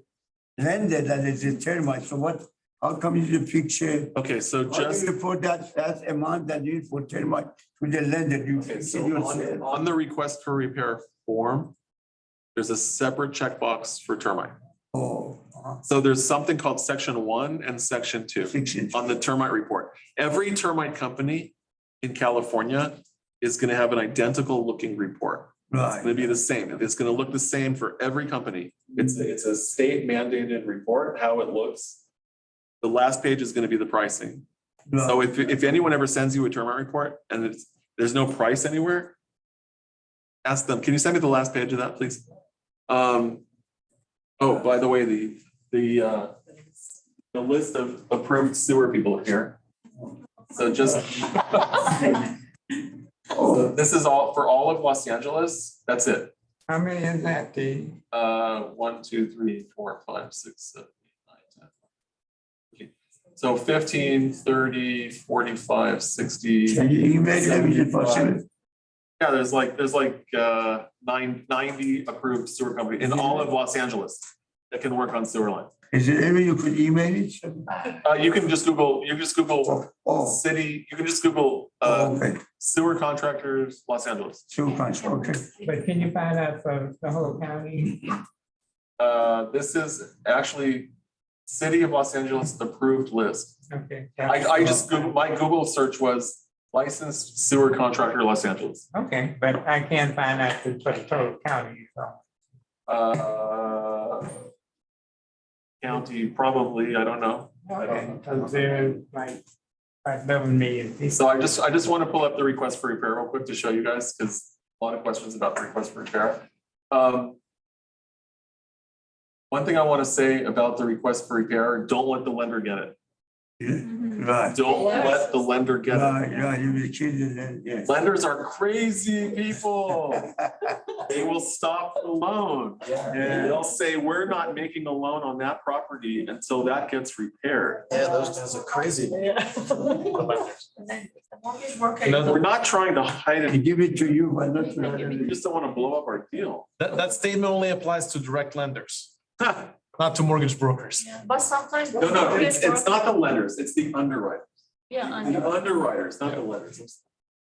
lender that it's a termite. So what, how come you the picture? Okay, so Why do just, you put that amount that you need for termite to the lender? You okay, fix so it yourself. on the request for repair form, there's a separate checkbox for termite. Oh, So there's something called section 1 and section 2 fiction. on the termite report. Every termite company in California is gonna have an identical looking report. It's Right. gonna be the same. It's gonna look the same for every company. It's a state mandated report, how it looks. The last page is gonna be the pricing. So Right. if anyone ever sends you a termite report and there's no price anywhere, ask them, can you send me the last page of that, please? Oh, by the way, the list of approved sewer people are here. So just. So this is all for all of Los Angeles. That's it. How many is that, the? 1, 2, 3, 4, 5, 6, 7, 8, 9, 10. Okay. So 15, 30, 45, 60. Can you email everything for sure? Yeah, there's like 90 approved sewer companies in all of Los Angeles that can work on sewer line. Is there any way you could email it? You can just Google Oh, city, you can just Google okay, sewer contractors, Los Angeles. super, okay. But can you find out for the whole county? This is actually City of Los Angeles approved list. Okay. I just Googled, my Google search was licensed sewer contractor Los Angeles. Okay, but I can't find out for the total county, so. County, probably, I don't know. Okay, so there's like 11 million people. So I just want to pull up the request for repair real quick to show you guys, because a lot of questions about the request for repair. One thing I want to say about the request for repair, don't let the lender get it. Right, Don't let the lender get it. right, you will kill it, yes. Lenders are crazy people. They will stop the loan. And they'll say, we're not making a loan on that property until that gets repaired. Yeah, those guys are crazy. We're not trying to hide I it. give it to you, but not to We the just don't want to blow up our deal. That statement only applies to direct lenders, not to mortgage brokers. But sometimes. No, it's not the lenders, it's the underwriters. Yeah. The underwriters, not the lenders.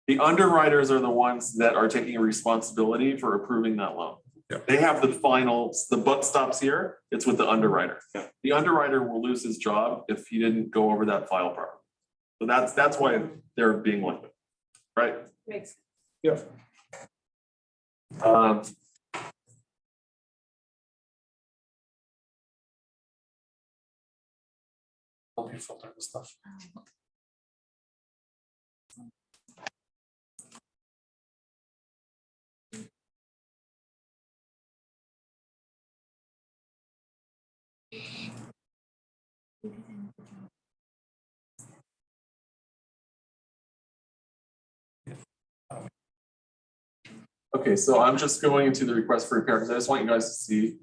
The underwriters are the ones that are taking responsibility for approving that loan. Yeah. They have the finals, the buck stops here, it's with the underwriter. The underwriter will lose his job if he didn't go over that file properly. So that's why they're being liquid, right? Makes sense. Yeah. Help you filter the stuff. Okay, so I'm just going into the request for repair because I just want you guys to see.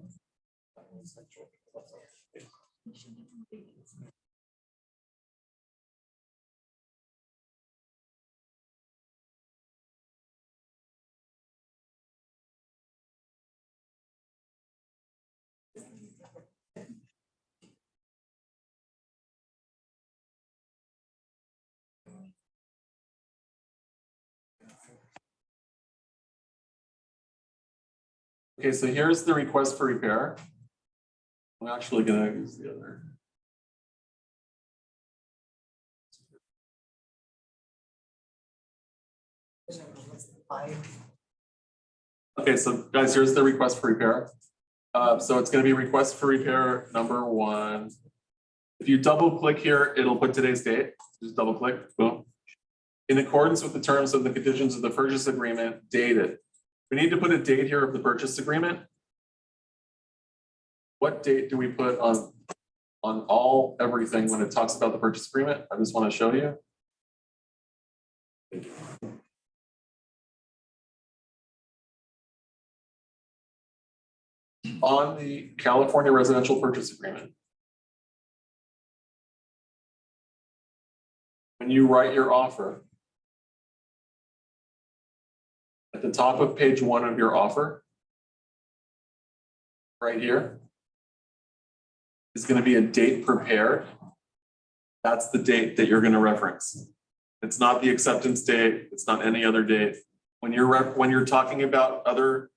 Okay, so here's the request for repair. I'm actually gonna use the other. Okay, so guys, here's the request for repair. So it's gonna be request for repair number 1. If you double click here, it'll put today's date. Just double click, boom. In accordance with the terms of the conditions of the purchase agreement, dated. We need to put a date here of the purchase agreement. What date do we put on everything when it talks about the purchase agreement? I just want to show you. On the California residential purchase agreement, when you write your offer, at the top of page 1 of your offer, right here, is going to be a date prepared. That's the date that you're going to reference. It's not the acceptance date. It's not any other date. When you're talking about other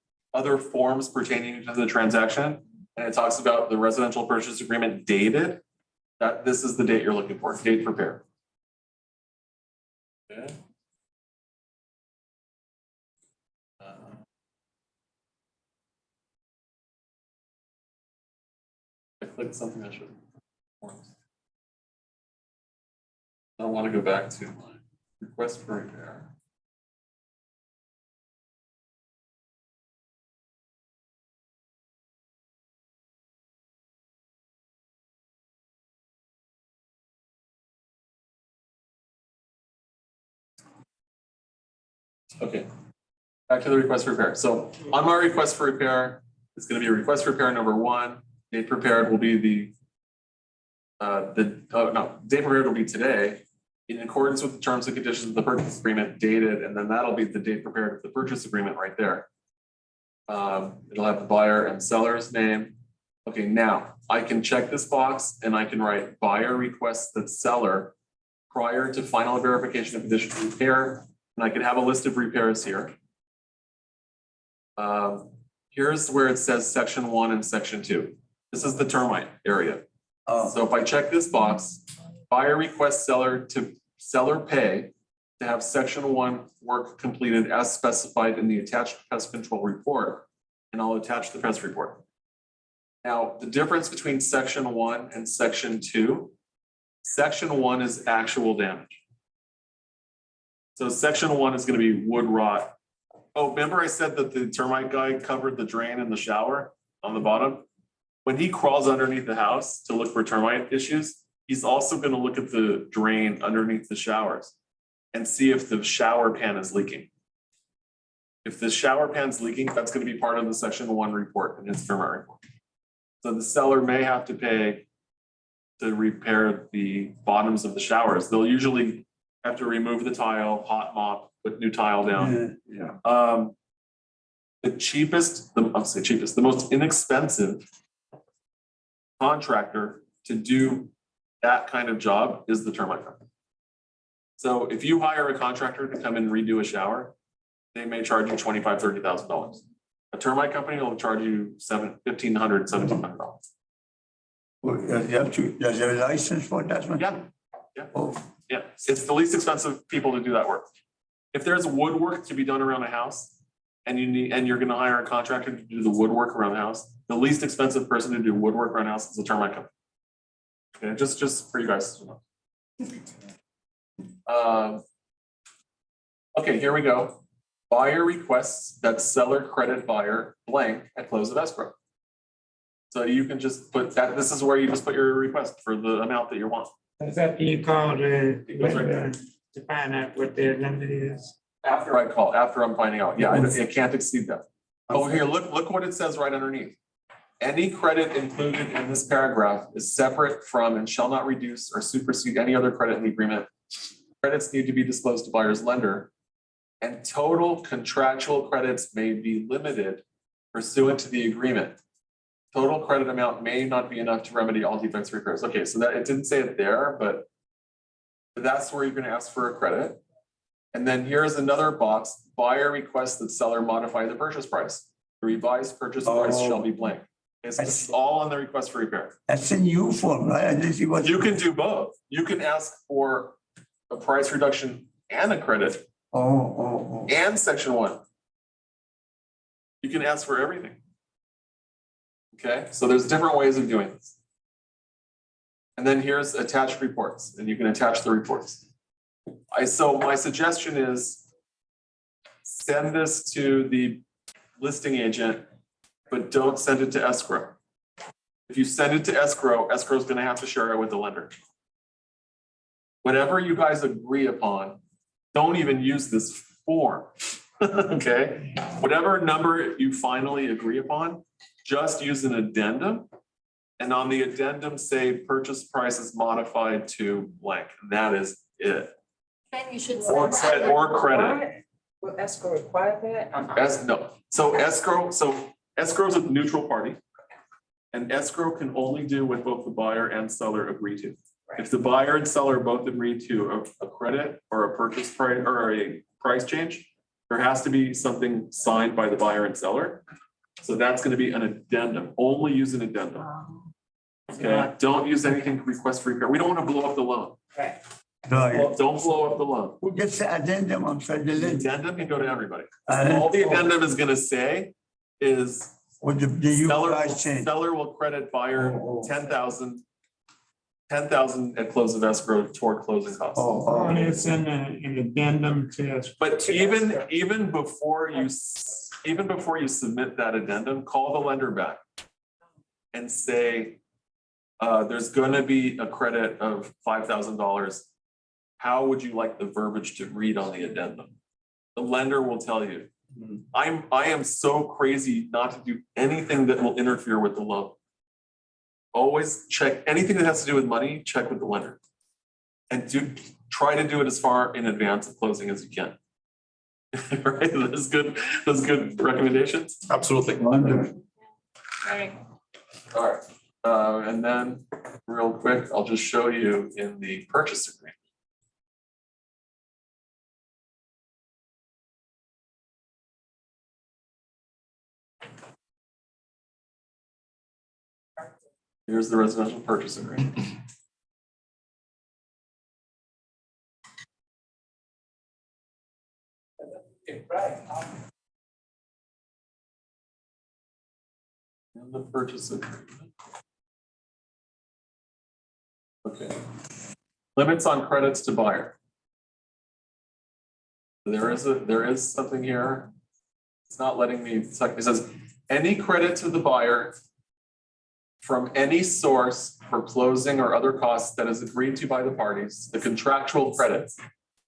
forms pertaining to the transaction, and it talks about the residential purchase agreement dated, that this is the date you're looking for, date prepared. Okay. I clicked something I should. I want to go back to my request for repair. Okay, back to the request for repair. So on my request for repair, it's going to be a request for repair number 1. Date prepared will be date prepared will be today in accordance with the terms and conditions of the purchase agreement dated, and then that'll be the date prepared of the purchase agreement right there. It'll have the buyer and seller's name. Okay, now I can check this box and I can write buyer requests the seller prior to final verification of condition of repair. And I can have a list of repairs here. Here's where it says section 1 and section 2. This is the termite area. So if I check this box, buyer requests seller pay to have section 1 work completed as specified in the attached pest control report, and I'll attach the pest report. Now, the difference between section 1 and section 2, section 1 is actual damage. So section 1 is going to be wood rot. Oh, remember I said that the termite guy covered the drain in the shower on the bottom? When he crawls underneath the house to look for termite issues, he's also going to look at the drain underneath the showers and see if the shower pan is leaking. If the shower pan's leaking, that's going to be part of the section 1 report in his termite report. So the seller may have to pay to repair the bottoms of the showers. They'll usually have to remove the tile, hot mop, put new tile down. Yeah. The most inexpensive contractor to do that kind of job is the termite company. So if you hire a contractor to come and redo a shower, they may charge you $25,000, $30,000. A termite company will charge you $1,500, $1,700. Well, you have to, there's a license for that one? Yeah. Oh, Yeah, it's the least expensive people to do that work. If there's woodwork to be done around a house and you're gonna hire a contractor to do the woodwork around the house, the least expensive person to do woodwork around a house is a termite company. Okay, just for you guys to know. Okay, here we go. Buyer requests that seller credit buyer blank at close of escrow. So you can just put that, this is where you just put your request for the amount that you want. Is that you call It goes right there. to find out what their limit is? After I call, after I'm finding out. Yeah, it can't exceed that. Oh, here, look what it says right underneath. Any credit included in this paragraph is separate from and shall not reduce or supersede any other credit in the agreement. Credits need to be disclosed to buyer's lender. And total contractual credits may be limited pursuant to the agreement. Total credit amount may not be enough to remedy all defects or repairs. Okay, so that it didn't say it there, but that's where you're going to ask for a credit. And then here's another box, buyer requests that seller modify the purchase price. The revised purchase price shall be blank. It's all on the request for repair. That's a new form, right? I didn't see what. You can do both. You can ask for a price reduction and a credit Oh. and section 1. You can ask for everything. Okay, so there's different ways of doing this. And then here's attached reports, and you can attach the reports. So my suggestion is send this to the listing agent, but don't send it to escrow. If you send it to escrow, escrow is going to have to share it with the lender. Whatever you guys agree upon, don't even use this form. Okay, whatever number you finally agree upon, just use an addendum. And on the addendum, say purchase price is modified to blank. And that is it. Then you should. Or credit. Will escrow require that? No. So escrow is a neutral party. And escrow can only do what both the buyer and seller agree to. If the buyer and seller both agree to a credit or a purchase price or a price change, there has to be something signed by the buyer and seller. So that's going to be an addendum. Only use an addendum. Okay, don't use anything to request for repair. We don't want to blow up the loan. Right. Right. Don't blow up the loan. Who gets the addendum? I'm sorry, the The lender. addendum can go to everybody. All the addendum is going to say is Or the new price change. seller will credit buyer Oh. 10,000 at close of escrow toward closing costs. And it's in an addendum to. But even before you submit that addendum, call the lender back and say, there's gonna be a credit of $5,000. How would you like the verbiage to read on the addendum? The lender will tell you. I am so crazy not to do anything that will interfere with the loan. Always check anything that has to do with money, check with the lender. And try to do it as far in advance of closing as you can. Right, those good recommendations. Absolutely. Wonderful. Very good. All right, and then real quick, I'll just show you in the purchase agreement. Here's the residential purchase agreement. And the purchase agreement. Okay. Limits on credits to buyer. There is something here. It's not letting me, it says, any credit to the buyer from any source for closing or other costs that is agreed to by the parties, the contractual credits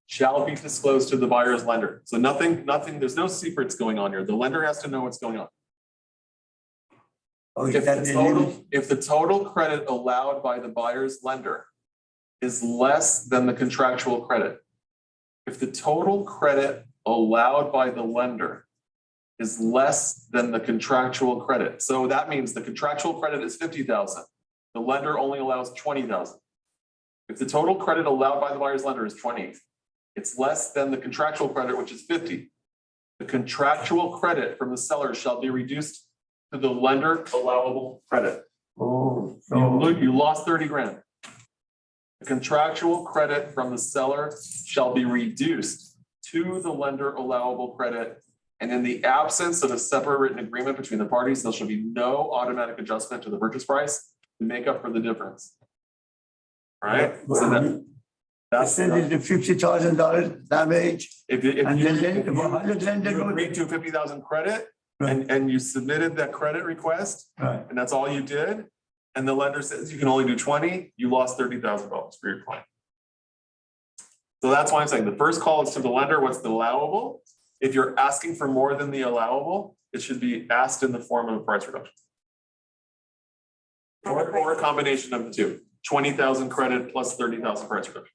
shall be disclosed to the buyer's lender. So nothing, there's no secrets going on here. The lender has to know what's going on. Oh, If the total credit allowed by the buyer's lender is less than the contractual credit, if the total credit allowed by the lender is less than the contractual credit, so that means the contractual credit is 50,000, the lender only allows 20,000. If the total credit allowed by the buyer's lender is 20, it's less than the contractual credit, which is 50. The contractual credit from the seller shall be reduced to the lender allowable credit. Oh, You lost 30 grand. The contractual credit from the seller shall be reduced to the lender allowable credit. And in the absence of a separate written agreement between the parties, there shall be no automatic adjustment to the purchase price to make up for the difference. All right? So that's Send it the $50,000 damage. if And you then lender you go- agreed to 50,000 credit Right. and you submitted that credit request Right. and that's all you did, and the lender says you can only do 20, you lost $30,000 for your client. So that's why I'm saying the first call is to the lender, what's the allowable? If you're asking for more than the allowable, it should be asked in the form of a price reduction. Or a combination of the two, 20,000 credit plus 30,000 price reduction.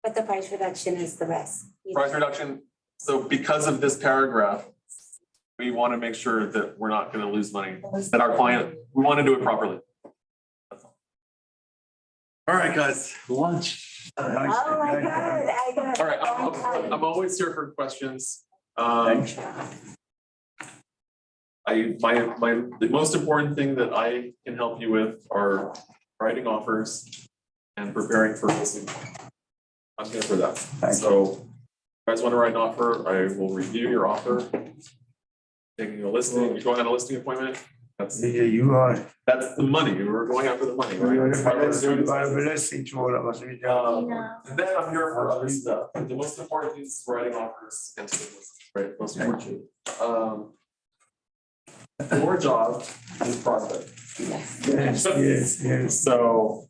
But the price reduction is the best. Price reduction, so because of this paragraph, we want to make sure that we're not going to lose money, that our client, we want to do it properly. That's all. All right, guys, lunch. Oh my God, I got. All right, I'm always here for questions. The most important thing that I can help you with are writing offers and preparing for listing. I'm here for that. So if you guys want to write an offer, I will review your offer. Taking a listing, you're going on a listing appointment. That's You are. that's the money. We're going after the money, You are right? a blessing to all of us. And then I'm here for other stuff. The most important thing is writing offers and to the list, right? Most important. Your job is profit. Yes. So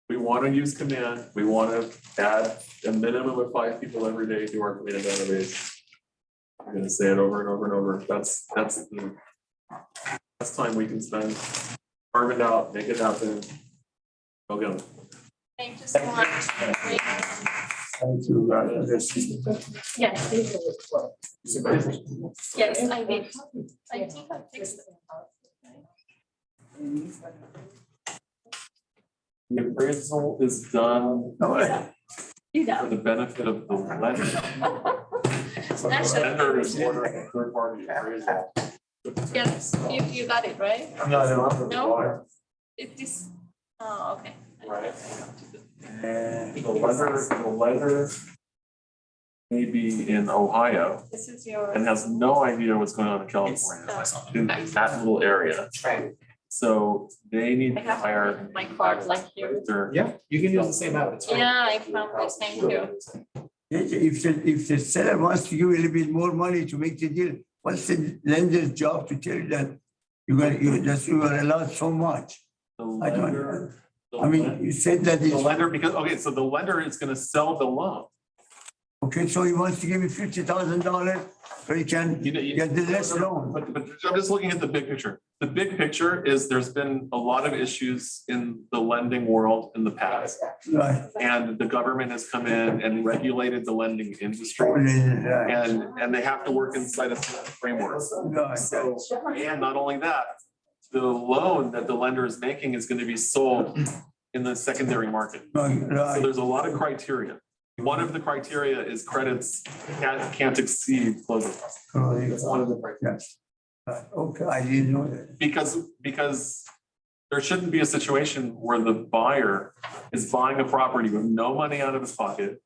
we want to use command. We want to add a minimum of 5 people every day to our command database. I'm going to say it over and over and over. That's the best time we can spend. Carve it out, make it happen. Go get them. Thank you so much. Thank you. Yes. Yes, I did. I think I fixed it. The appraisal is done You for know. the benefit of the lender. So the lender is ordering a third party appraisal. Yes, you got it, right? No? It is, oh, okay. Right. The lender may be in Ohio This is your. and has no idea what's going on in California, in that little area. Right. So they need I to have hire. my card like here. Yeah, you can use the same app. It's fine. Yeah, I found this, thank you. If the seller wants to give a little bit more money to make the deal, what's the lender's job to tell you that you are allowed so much? I don't. I mean, you said that The it's, lender, because, okay, so the lender is gonna sell the loan. okay, so he wants to give me $50,000 so he can get the less loan. But I'm just looking at the big picture. The big picture is there's been a lot of issues in the lending world in the past. Right. And the government has come in and regulated the lending industry. Right. And they have to work inside a certain framework. Right. So, and not only that, the loan that the lender is making is gonna be sold in the secondary market. So Right. there's a lot of criteria. One of the criteria is credits can't exceed closing costs. That's one of the criteria. Yes. Okay, I didn't know that. Because there shouldn't be a situation where the buyer is buying a property with no money out of his pocket.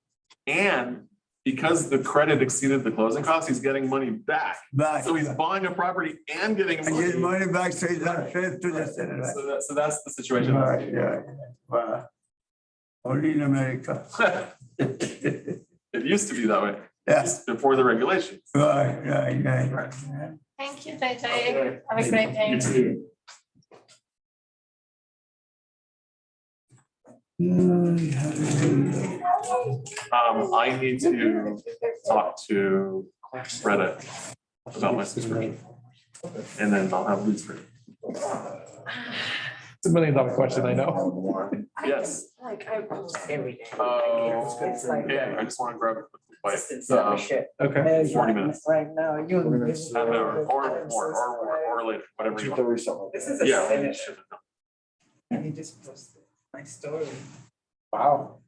And because the credit exceeded the closing costs, he's getting money back. Back. So he's buying a property and getting I get money. money back, so it's not fair to the seller. Right? So that's the situation. Right, yeah. Wow. Only in America. It used to be that way. Yes. Before the regulations. Right. Thank you, JJ. Have a great day. I need to talk to Reddit about my subscription. And then I'll have leads for you. It's $1 million question, I know. Yes. Like, I post every day. It's like yeah, I just want to grab it. Distance not my shit. Okay. 40 minutes. Right now, you. Half an hour or more or later, whatever you want. This is a Yeah. finish. And he just posted my story. Wow.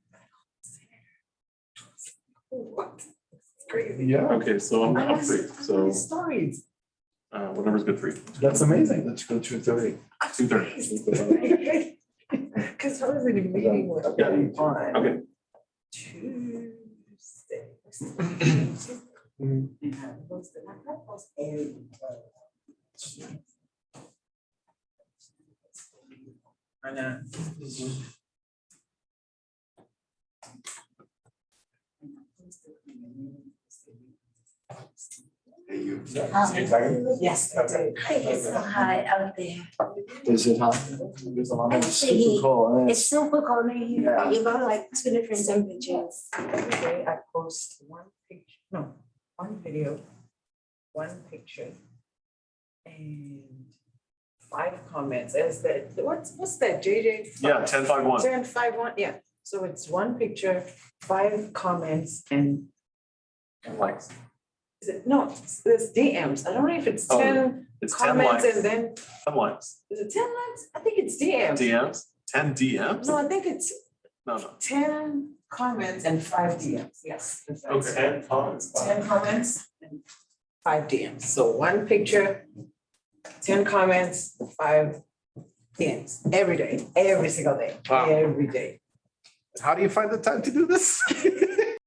What? It's crazy. Yeah, Okay, so I'm free. So Stories. whatever's good for you. that's amazing. Let's go to 30. 2:30. Because I was in a meeting with Yeah. him on Okay. Tuesday. And I posted, I post every. I know. Yes, I did. It's so high out there. Is it hot? It's super cold. and It's super cold in here. Yeah. You got like 2 different temperatures. Every day I post one picture, no, one video, one picture. And 5 comments. Is that, what's that, JJ? Yeah, 10-5-1. 10-5-1, yeah. So it's one picture, 5 comments and Likes. is it, no, there's DMs. I don't know if it's Oh, 10 It's 10 comments likes. and then, 10 likes. is it 10 likes? I think it's DMs. DMs? 10 DMs? No, I think it's No. 10 comments and 5 DMs. Yes. that's right. Okay. 10 comments. 10 comments and 5 DMs. So one picture, 10 comments, 5 DMs every day, every single day, Wow. every day. How do you find the time to do this?